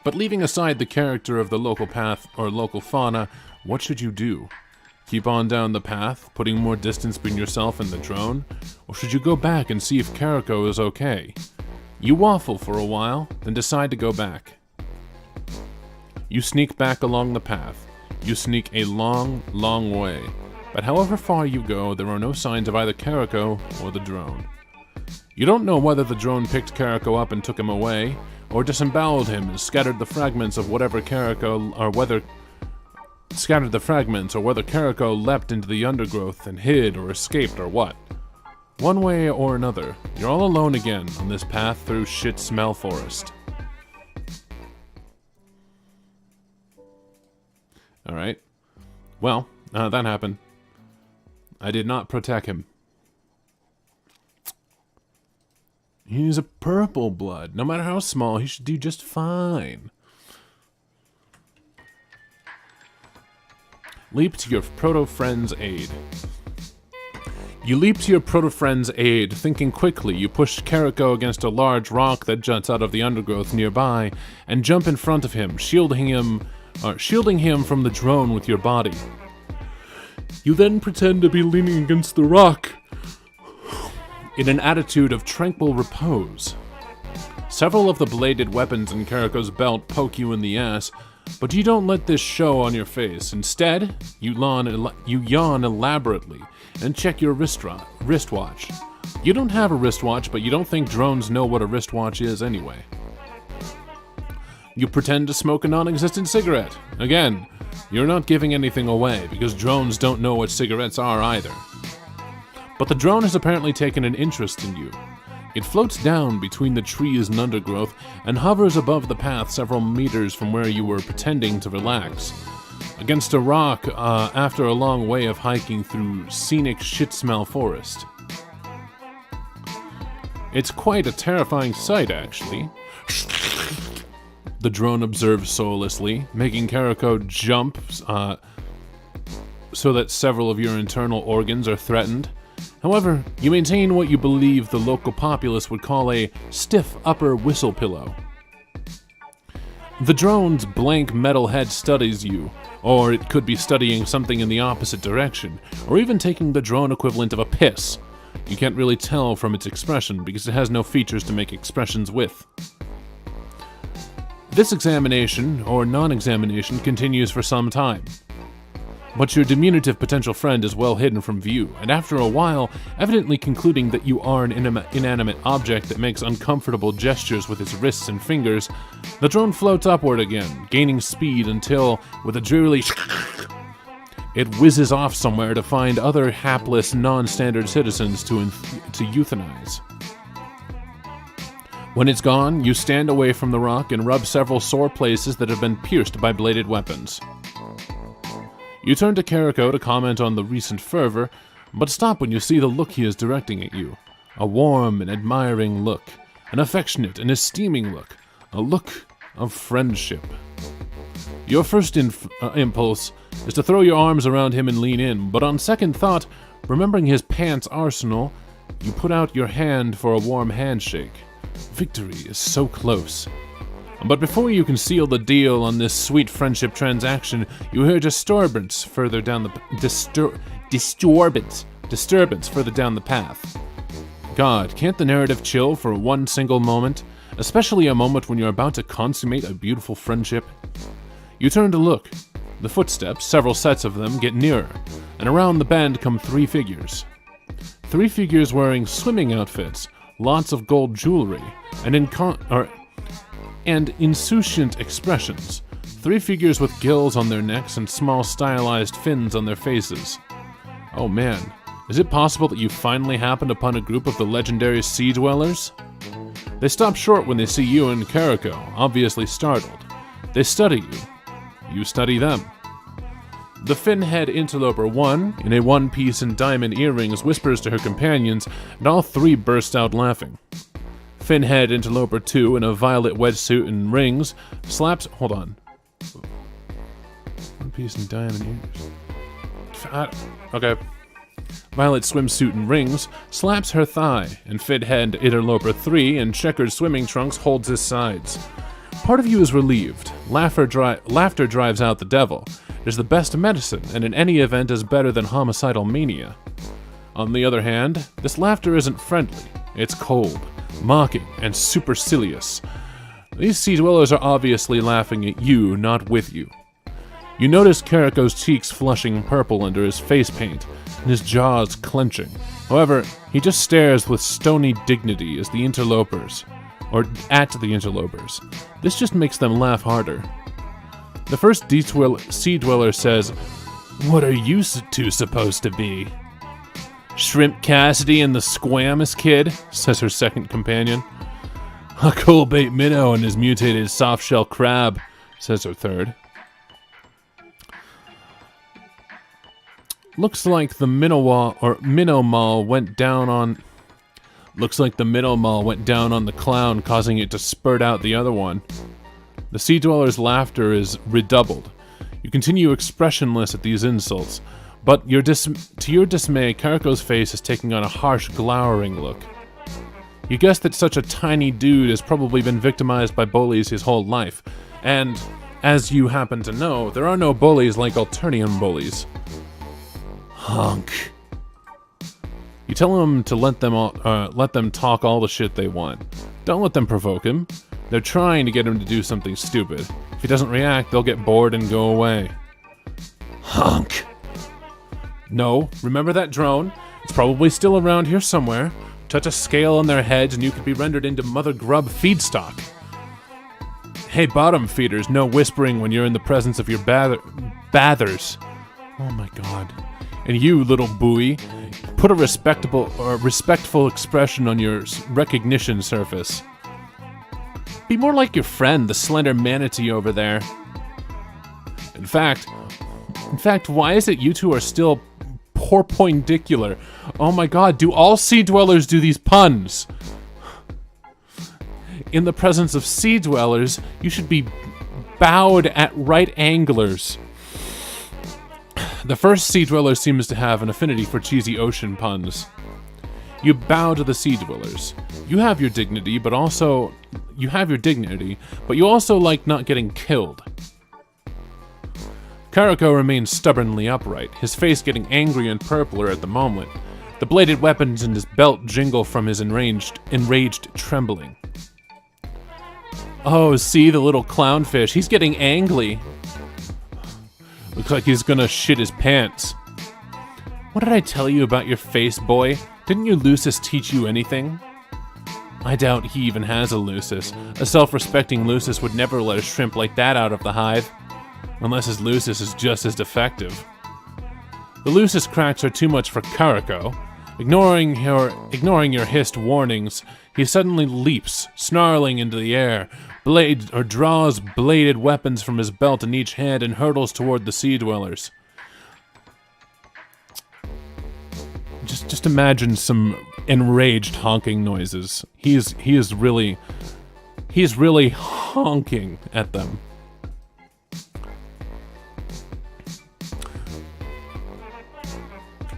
But leaving aside the character of the local path or local fauna, what should you do? Keep on down the path, putting more distance between yourself and the drone? Or should you go back and see if Karako is okay? You waffle for a while, then decide to go back. You sneak back along the path. You sneak a long, long way. But however far you go, there are no signs of either Karako or the drone. You don't know whether the drone picked Karako up and took him away, or disemboweled him and scattered the fragments of whatever Karako, or whether Karako leapt into the undergrowth and hid or escaped or what. One way or another, you're all alone again on this path through shit-smell forest. Alright. Well, that happened. I did not protect him. He's a purple blood. No matter how small, he should do just fine. Leap to your proto-friend's aid. You leap to your proto-friend's aid, thinking quickly. You push Karako against a large rock that juts out of the undergrowth nearby, and jump in front of him, shielding him from the drone with your body. You then pretend to be leaning against the rock in an attitude of tranquil repose. Several of the bladed weapons in Karako's belt poke you in the ass, but you don't let this show on your face. Instead, you yawn elaborately and check your wristwatch. You don't have a wristwatch, but you don't think drones know what a wristwatch is anyway. You pretend to smoke a non-existent cigarette. Again, you're not giving anything away, because drones don't know what cigarettes are either. But the drone has apparently taken an interest in you. It floats down between the trees and undergrowth and hovers above the path several meters from where you were pretending to relax. Against a rock after a long way of hiking through scenic shit-smell forest. It's quite a terrifying sight, actually. The drone observes soullessly, making Karako jump so that several of your internal organs are threatened. However, you maintain what you believe the local populace would call a stiff upper whistle pillow. The drone's blank metal head studies you, or it could be studying something in the opposite direction, or even taking the drone equivalent of a piss. You can't really tell from its expression because it has no features to make expressions with. This examination, or non-examination, continues for some time. But your diminutive potential friend is well hidden from view, and after a while, evidently concluding that you are an inanimate object that makes uncomfortable gestures with its wrists and fingers, the drone floats upward again, gaining speed until, with a drearily it whizzes off somewhere to find other hapless, non-standard citizens to euthanize. When it's gone, you stand away from the rock and rub several sore places that have been pierced by bladed weapons. You turn to Karako to comment on the recent fervor, but stop when you see the look he is directing at you. A warm and admiring look, an affectionate and esteeming look, a look of friendship. Your first impulse is to throw your arms around him and lean in, but on second thought, remembering his pants arsenal, you put out your hand for a warm handshake. Victory is so close. But before you can seal the deal on this sweet friendship transaction, you hear disturbance further down the disturbance further down the path. God, can't the narrative chill for one single moment, especially a moment when you're about to consummate a beautiful friendship? You turn to look. The footsteps, several sets of them, get nearer, and around the bend come 3 figures. 3 figures wearing swimming outfits, lots of gold jewelry, and insouciant expressions. 3 figures with gills on their necks and small stylized fins on their faces. Oh man, is it possible that you finally happened upon a group of the legendary Sea Dwellers? They stop short when they see you and Karako, obviously startled. They study you. You study them. The fin-head interloper 1, in a one-piece and diamond earrings, whispers to her companions, and all 3 burst out laughing. Fin-head interloper 2, in a violet wetsuit and rings, slaps... Hold on. One-piece and diamond earrings... Okay. Violet swimsuit and rings, slaps her thigh, and fin-head interloper 3, in checkered swimming trunks, holds his sides. Part of you is relieved. Laughter drives out the devil. It is the best medicine, and in any event is better than homicidal mania. On the other hand, this laughter isn't friendly. It's cold, mocking, and supercilious. These Sea Dwellers are obviously laughing at you, not with you. You notice Karako's cheeks flushing purple under his face paint, and his jaws clenching. However, he just stares with stony dignity at the interlopers. This just makes them laugh harder. The first Sea Dweller says, "What are you two supposed to be?" "Shrimp Cassidy and the Squamous Kid," says her second companion. "A cold-bait minnow and his mutated soft-shell crab," says her third. Looks like the minnow mall went down on the clown, causing it to spurt out the other one. The Sea Dweller's laughter is redoubled. You continue expressionless at these insults, but to your dismay, Karako's face is taking on a harsh, glowering look. You guess that such a tiny dude has probably been victimized by bullies his whole life, and, as you happen to know, there are no bullies like Alternium bullies. Honk. You tell him to let them talk all the shit they want. Don't let them provoke him. They're trying to get him to do something stupid. If he doesn't react, they'll get bored and go away. Honk. No, remember that drone? It's probably still around here somewhere. Touch a scale on their heads and you could be rendered into Mother Grub feedstock. Hey, bottom feeders, no whispering when you're in the presence of your bathers. Oh my god. And you, little buoy, put a respectful expression on your recognition surface. Be more like your friend, the slender manatee over there. In fact, why is it you two are still perpendicular? Oh my god, do all Sea Dwellers do these puns? In the presence of Sea Dwellers, you should be bowed at right anglers. The first Sea Dweller seems to have an affinity for cheesy ocean puns. You bow to the Sea Dwellers. You have your dignity, but you also like not getting killed. Karako remains stubbornly upright, his face getting angry and purpler at the moment. The bladed weapons in his belt jingle from his enraged trembling. Oh, see the little clownfish, he's getting angry. Looks like he's gonna shit his pants. What did I tell you about your face, boy? Didn't your Lucis teach you anything? I doubt he even has a Lucis. A self-respecting Lucis would never let a shrimp like that out of the hive. Unless his Lucis is just as defective. The Lucis cracks are too much for Karako. Ignoring your hissed warnings, he suddenly leaps, snarling into the air, draws bladed weapons from his belt in each hand and hurtles toward the Sea Dwellers. just imagine some enraged honking noises. He's really honking at them.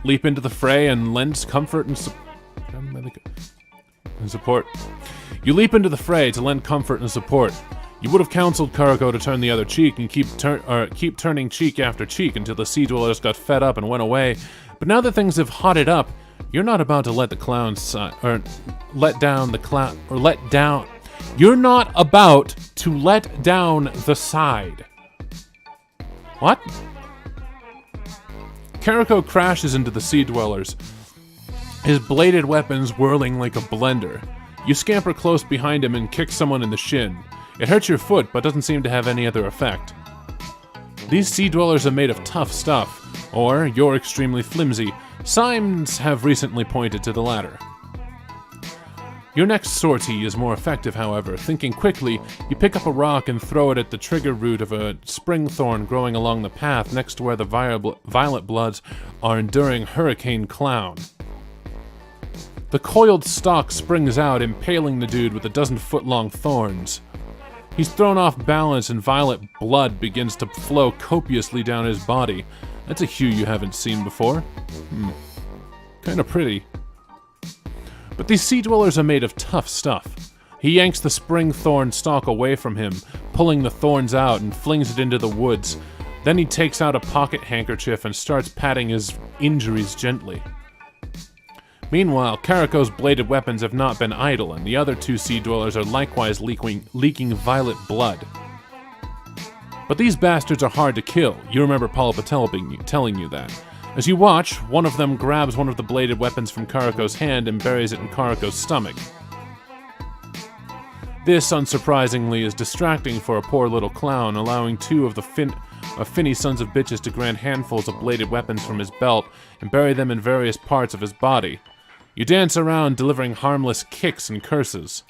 Leap into the fray and lend comfort and support. You leap into the fray to lend comfort and support. You would have counseled Karako to turn the other cheek and keep turning cheek after cheek until the sea dwellers got fed up and went away. But now that things have hotted up, you're not about to let the clown You're not about to let down the side. What? Karako crashes into the sea dwellers, his bladed weapons whirling like a blender. You scamper close behind him and kick someone in the shin. It hurts your foot, but doesn't seem to have any other effect. These sea dwellers are made of tough stuff, or you're extremely flimsy. Signs have recently pointed to the latter. Your next sortie is more effective, however. Thinking quickly, you pick up a rock and throw it at the trigger root of a spring thorn growing along the path next to where the violet bloods are enduring Hurricane Clown. The coiled stalk springs out, impaling the dude with a dozen-foot-long thorns. He's thrown off balance and violet blood begins to flow copiously down his body. That's a hue you haven't seen before. Kinda pretty. But these sea dwellers are made of tough stuff. He yanks the spring thorn stalk away from him, pulling the thorns out and flings it into the woods. Then he takes out a pocket handkerchief and starts patting his injuries gently. Meanwhile, Karako's bladed weapons have not been idle, and the other two sea dwellers are likewise leaking violet blood. But these bastards are hard to kill. You remember Paula telling you that. As you watch, one of them grabs one of the bladed weapons from Karako's hand and buries it in Karako's stomach. This, unsurprisingly, is distracting for a poor little clown, allowing two of the finny sons of bitches to grant handfuls of bladed weapons from his belt and bury them in various parts of his body. You dance around, delivering harmless kicks and curses.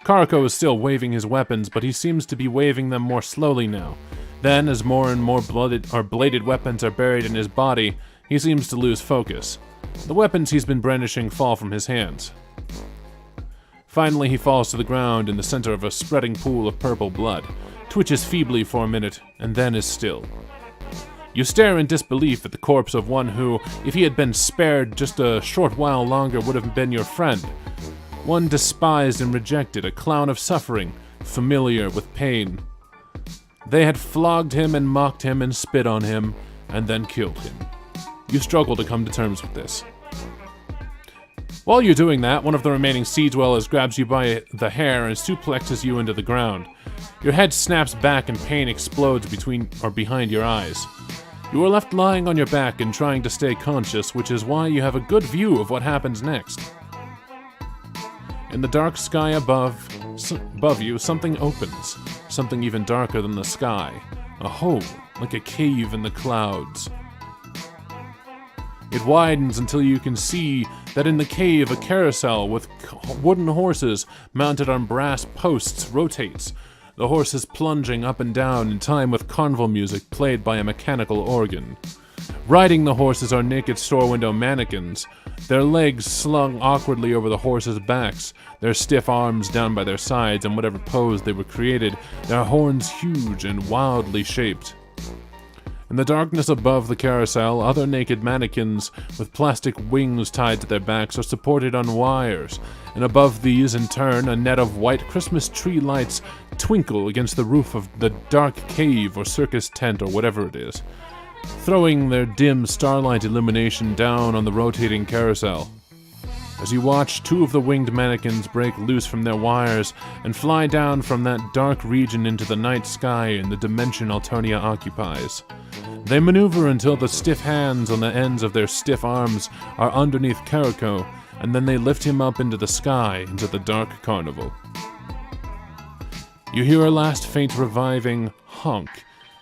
Karako is still waving his weapons, but he seems to be waving them more slowly now. Then, as more and more bladed weapons are buried in his body, he seems to lose focus. The weapons he's been brandishing fall from his hands. Finally, he falls to the ground in the center of a spreading pool of purple blood, twitches feebly for a minute, and then is still. You stare in disbelief at the corpse of one who, if he had been spared just a short while longer, would have been your friend. One despised and rejected, a clown of suffering, familiar with pain. They had flogged him and mocked him and spit on him, and then killed him. You struggle to come to terms with this. While you're doing that, one of the remaining sea dwellers grabs you by the hair and suplexes you into the ground. Your head snaps back and pain explodes behind your eyes. You are left lying on your back and trying to stay conscious, which is why you have a good view of what happens next. In the dark sky above you, something opens. Something even darker than the sky. A hole, like a cave in the clouds. It widens until you can see that in the cave a carousel with wooden horses mounted on brass posts rotates, the horses plunging up and down in time with carnival music played by a mechanical organ. Riding the horses are naked store window mannequins, their legs slung awkwardly over the horses' backs, their stiff arms down by their sides in whatever pose they were created, their horns huge and wildly shaped. In the darkness above the carousel, other naked mannequins with plastic wings tied to their backs are supported on wires, and above these, in turn, a net of white Christmas tree lights twinkle against the roof of the dark cave or circus tent or whatever it is, throwing their dim starlight illumination down on the rotating carousel. As you watch, two of the winged mannequins break loose from their wires and fly down from that dark region into the night sky in the dimension Alternia occupies. They maneuver until the stiff hands on the ends of their stiff arms are underneath Karako, and then they lift him up into the sky, into the dark carnival. You hear a last faint reviving honk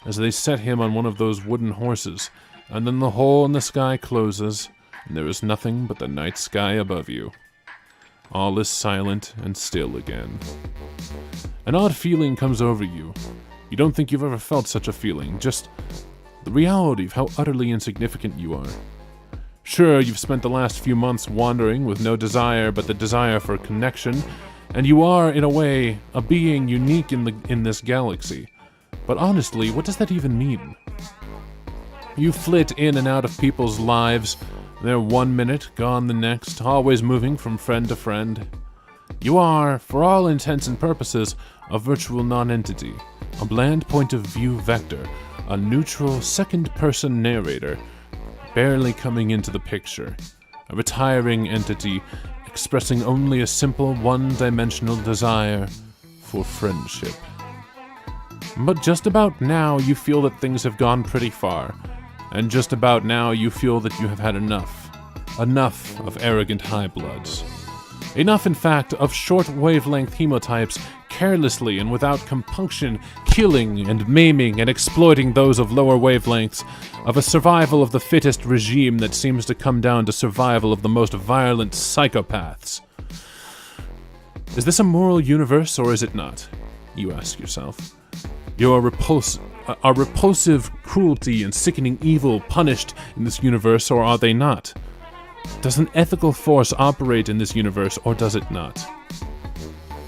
as they set him on one of those wooden horses, and then the hole in the sky closes, and there is nothing but the night sky above you. All is silent and still again. An odd feeling comes over you. You don't think you've ever felt such a feeling, just the reality of how utterly insignificant you are. Sure, you've spent the last few months wandering with no desire but the desire for connection, and you are, in a way, a being unique in this galaxy. But honestly, what does that even mean? You flit in and out of people's lives. They're 1 minute, gone the next, always moving from friend to friend. You are, for all intents and purposes, a virtual non-entity, a bland point of view vector, a neutral second-person narrator, barely coming into the picture, a retiring entity expressing only a simple one-dimensional desire for friendship. But just about now you feel that things have gone pretty far, and just about now you feel that you have had enough. Enough of arrogant high bloods. Enough, in fact, of short-wavelength hemotypes carelessly and without compunction killing and maiming and exploiting those of lower wavelengths, of a survival of the fittest regime that seems to come down to survival of the most violent psychopaths. Is this a moral universe or is it not? You ask yourself. Are repulsive cruelty and sickening evil punished in this universe or are they not? Does an ethical force operate in this universe, or does it not?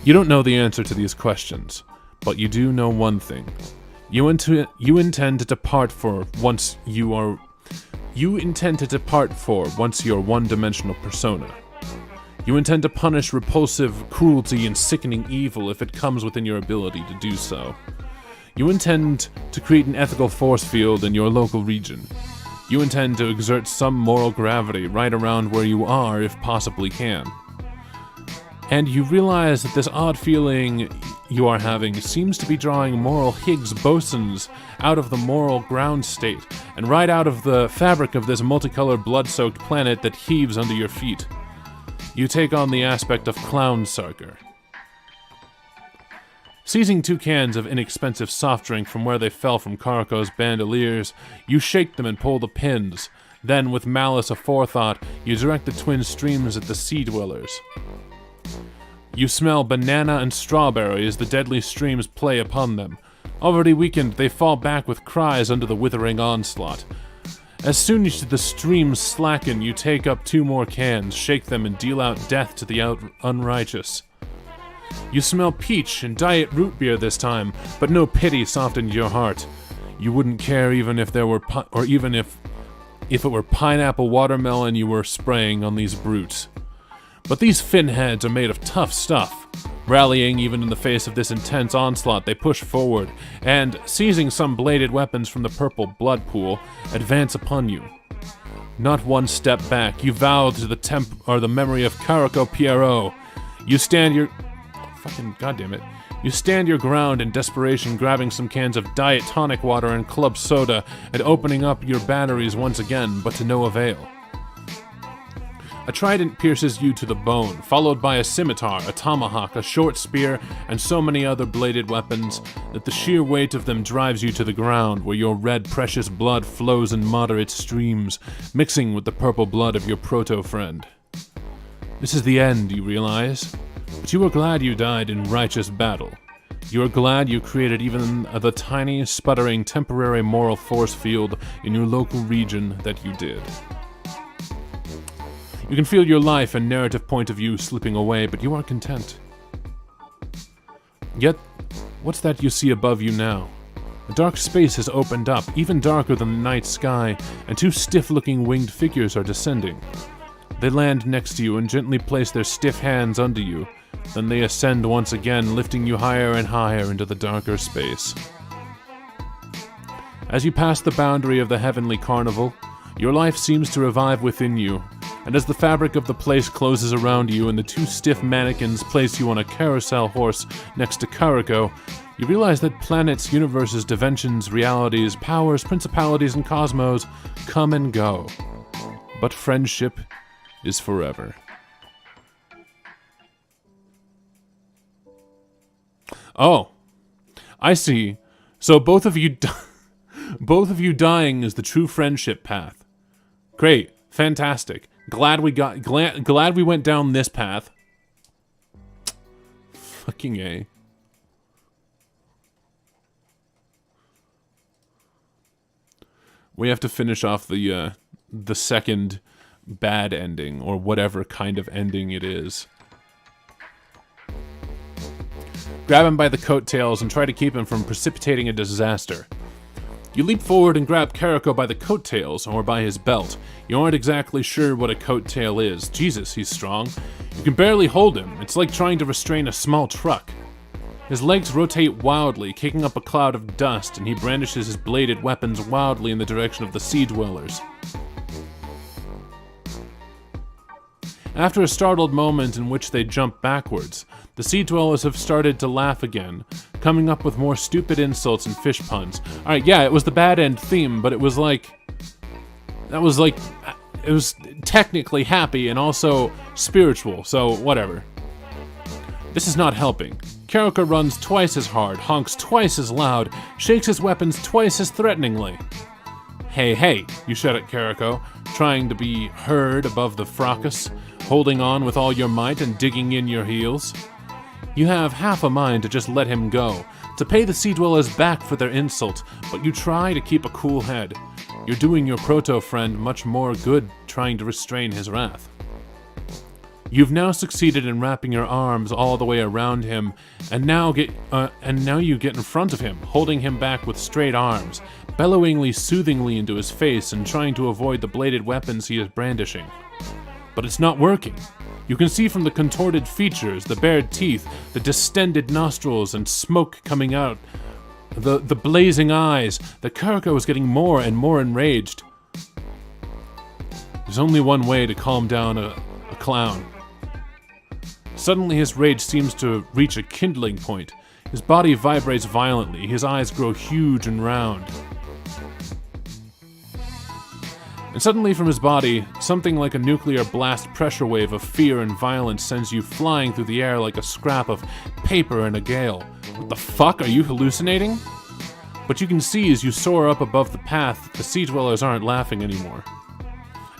You don't know the answer to these questions, but you do know one thing. You intend to depart for once you're one-dimensional persona. You intend to punish repulsive cruelty and sickening evil if it comes within your ability to do so. You intend to create an ethical force field in your local region. You intend to exert some moral gravity right around where you are if possibly can. And you realize that this odd feeling you are having seems to be drawing moral Higgs bosons out of the moral ground state, and right out of the fabric of this multicolored blood-soaked planet that heaves under your feet. You take on the aspect of clown sarker. Seizing 2 cans of inexpensive soft drink from where they fell from Karako's bandoliers, you shake them and pull the pins. Then, with malice aforethought, you direct the twin streams at the sea dwellers. You smell banana and strawberry as the deadly streams play upon them. Already weakened, they fall back with cries under the withering onslaught. As soon as the streams slacken, you take up 2 more cans, shake them, and deal out death to the unrighteous. You smell peach and diet root beer this time, but no pity softened your heart. You wouldn't care even if there were if it were pineapple watermelon you were spraying on these brutes. But these finheads are made of tough stuff. Rallying even in the face of this intense onslaught, they push forward, and, seizing some bladed weapons from the purple blood pool, advance upon you. Not one step back, you vow to the memory of Karako Pierot. You stand your... Fucking goddamn it. You stand your ground in desperation, grabbing some cans of diet tonic water and club soda, and opening up your batteries once again, but to no avail. A trident pierces you to the bone, followed by a scimitar, a tomahawk, a short spear, and so many other bladed weapons that the sheer weight of them drives you to the ground, where your red precious blood flows in moderate streams, mixing with the purple blood of your proto-friend. This is the end, you realize, but you are glad you died in righteous battle. You are glad you created even the tiny, sputtering, temporary moral force field in your local region that you did. You can feel your life and narrative point of view slipping away, but you are content. Yet, what's that you see above you now? A dark space has opened up, even darker than the night sky, and 2 stiff-looking winged figures are descending. They land next to you and gently place their stiff hands under you. Then they ascend once again, lifting you higher and higher into the darker space. As you pass the boundary of the heavenly carnival, your life seems to revive within you, and as the fabric of the place closes around you and the 2 stiff mannequins place you on a carousel horse next to Karako, you realize that planets, universes, dimensions, realities, powers, principalities, and cosmos come and go. But friendship is forever. Oh, I see. So both of you dying is the true friendship path. Great, fantastic. Glad we went down this path. Fucking A. We have to finish off the second bad ending, or whatever kind of ending it is. Grab him by the coattails and try to keep him from precipitating a disaster. You leap forward and grab Karako by the coattails, or by his belt. You aren't exactly sure what a coattail is. Jesus, he's strong. You can barely hold him. It's like trying to restrain a small truck. His legs rotate wildly, kicking up a cloud of dust, and he brandishes his bladed weapons wildly in the direction of the sea dwellers. After a startled moment in which they jump backwards, the sea dwellers have started to laugh again, coming up with more stupid insults and fish puns. Alright, yeah, it was the bad end theme, but it was like... it was technically happy and also spiritual, so whatever. This is not helping. Karako runs twice as hard, honks twice as loud, shakes his weapons twice as threateningly. Hey, hey, you shout at Karako, trying to be heard above the fracas, holding on with all your might and digging in your heels. You have half a mind to just let him go, to pay the sea dwellers back for their insult, but you try to keep a cool head. You're doing your proto-friend much more good trying to restrain his wrath. You've now succeeded in wrapping your arms all the way around him, and now you get in front of him, holding him back with straight arms, bellowingly soothingly into his face and trying to avoid the bladed weapons he is brandishing. But it's not working. You can see from the contorted features, the bared teeth, the distended nostrils and smoke coming out, the blazing eyes, that Karako is getting more and more enraged. There's only one way to calm down a clown. Suddenly his rage seems to reach a kindling point. His body vibrates violently, his eyes grow huge and round. And suddenly from his body, something like a nuclear blast pressure wave of fear and violence sends you flying through the air like a scrap of paper in a gale. What the fuck, are you hallucinating? But you can see as you soar up above the path, the sea dwellers aren't laughing anymore.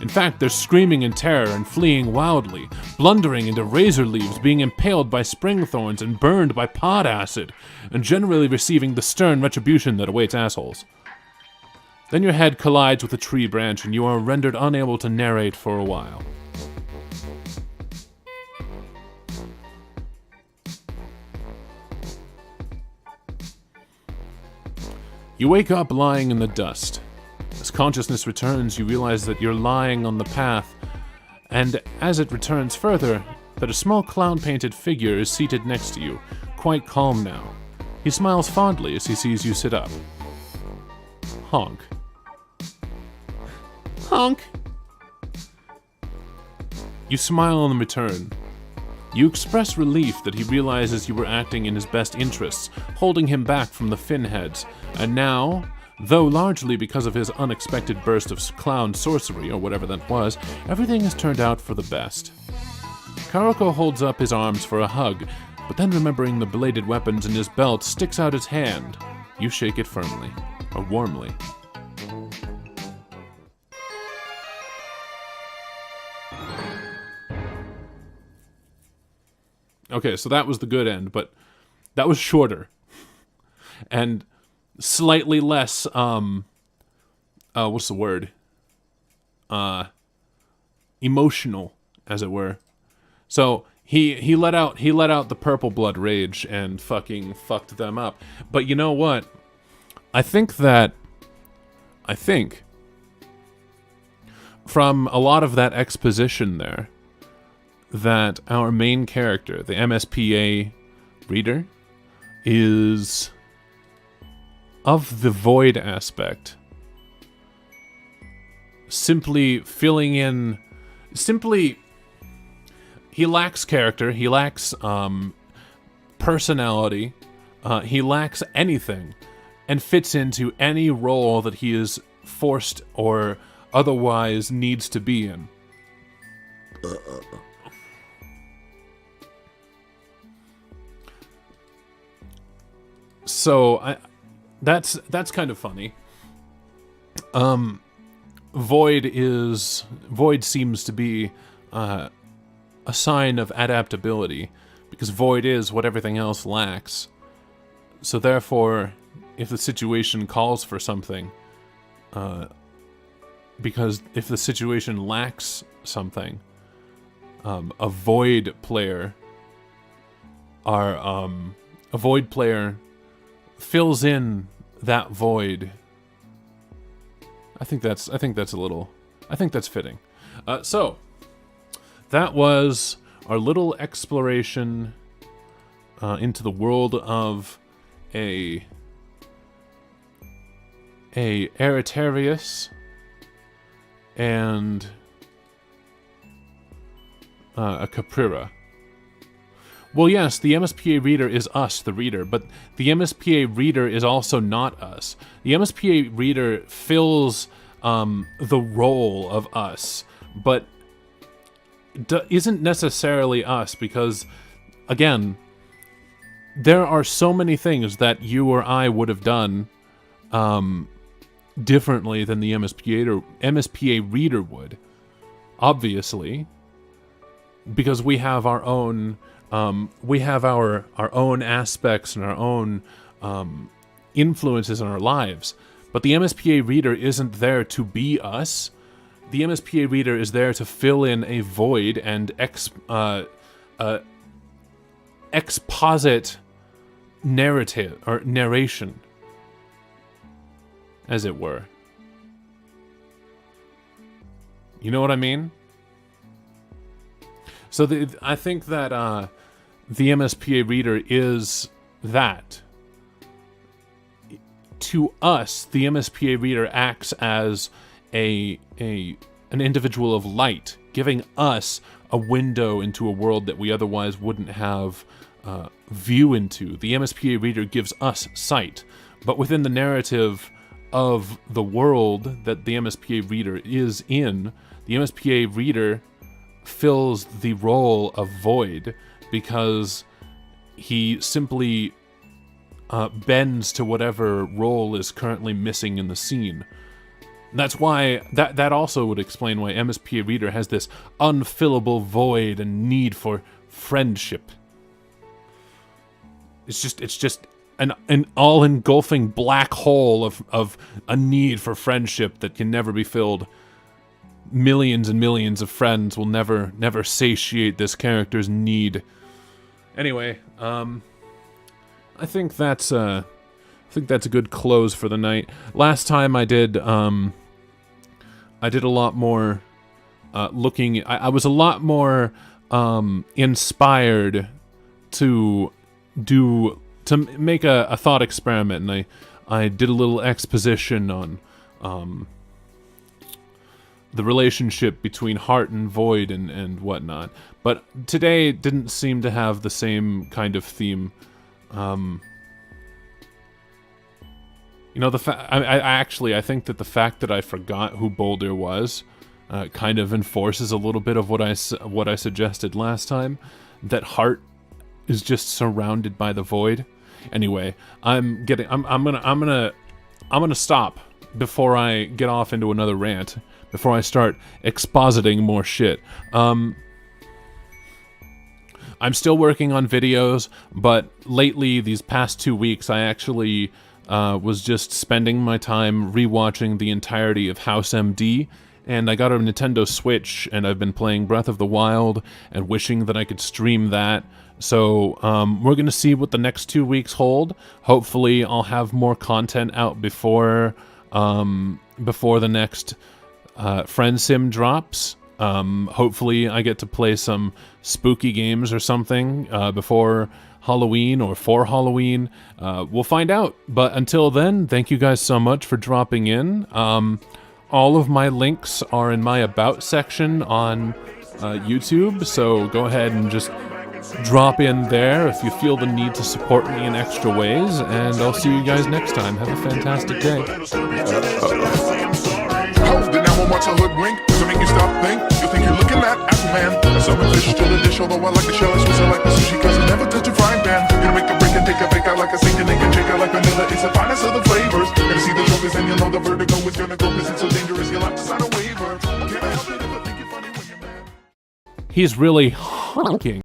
In fact, they're screaming in terror and fleeing wildly, blundering into razor leaves, being impaled by spring thorns and burned by pod acid, and generally receiving the stern retribution that awaits assholes. Then your head collides with a tree branch and you are rendered unable to narrate for a while. You wake up lying in the dust. As consciousness returns, you realize that you're lying on the path, and as it returns further, that a small clown-painted figure is seated next to you, quite calm now. He smiles fondly as he sees you sit up. Honk. Honk! You smile in return. You express relief that he realizes you were acting in his best interests, holding him back from the finheads, and now, though largely because of his unexpected burst of clown sorcery, or whatever that was, everything has turned out for the best. Karako holds up his arms for a hug, but then remembering the bladed weapons in his belt, sticks out his hand. You shake it firmly, or warmly. Okay, so that was the good end, but that was shorter. And slightly less, what's the word? Emotional, as it were. So he let out the purple blood rage and fucking fucked them up. But you know what? I think from a lot of that exposition there, that our main character, the MSPA reader, is of the void aspect. Simply filling in... he lacks character, he lacks personality, he lacks anything, and fits into any role that he is forced or otherwise needs to be in. So that's kind of funny. Void seems to be a sign of adaptability, because void is what everything else lacks. So therefore, if the situation calls for something, because if the situation lacks something. A void player. A void player fills in that void. I think that's fitting. So that was our little exploration into the world of a Eritarius and a Caprera. Well, yes, the MSPA reader is us, the reader, but the MSPA reader is also not us. The MSPA reader fills the role of us, but isn't necessarily us because, again, there are so many things that you or I would have done differently than the MSPA reader would, obviously, because we have our own our own aspects and our own influences in our lives. But the MSPA reader isn't there to be us. The MSPA reader is there to fill in a void and exposit narrative or narration, as it were. You know what I mean? So I think that the MSPA reader is that. To us, the MSPA reader acts as an individual of light, giving us a window into a world that we otherwise wouldn't have view into. The MSPA reader gives us sight, but within the narrative of the world that the MSPA reader is in, the MSPA reader fills the role of void because he simply bends to whatever role is currently missing in the scene. That's why that also would explain why MSPA reader has this unfillable void and need for friendship. It's just an all-engulfing black hole of a need for friendship that can never be filled. Millions and millions of friends will never satiate this character's need. Anyway, I think that's a good close for the night. Last time I did a lot more looking. I was a lot more inspired to make a thought experiment, and I did a little exposition on the relationship between heart and void and whatnot. But today didn't seem to have the same kind of theme. You know, I think that the fact that I forgot who Boulder was kind of enforces a little bit of what I suggested last time, that heart is just surrounded by the void. Anyway, I'm gonna stop before I get off into another rant, before I start expositing more shit. I'm still working on videos, but lately, these past 2 weeks, I actually was just spending my time rewatching the entirety of House MD, and I got a Nintendo Switch, and I've been playing Breath of the Wild, and wishing that I could stream that. So, we're gonna see what the next 2 weeks hold. Hopefully, I'll have more content out before the next Friendsim drops. Hopefully I get to play some spooky games or something before Halloween or for Halloween. We'll find out. But until then, thank you guys so much for dropping in. All of my links are in my About section on YouTube, so go ahead and just drop in there if you feel the need to support me in extra ways, and I'll see you guys next time. Have a fantastic day. Watch a hoodwink to make you stop think. You think you're looking at Aquaman. I summon fish to the dish, although I like the shell. I swiss, I like the sushi, cause I never touch a frying pan. Gonna make a break and take a bake out like a sink and they can shake out like vanilla. It's the finest of the flavors. Gonna see the trophies and you know the vertigo is gonna go, cause it's so dangerous. You'll have to sign a waiver. Can't help it if I think you're funny when you're mad. He's really honking.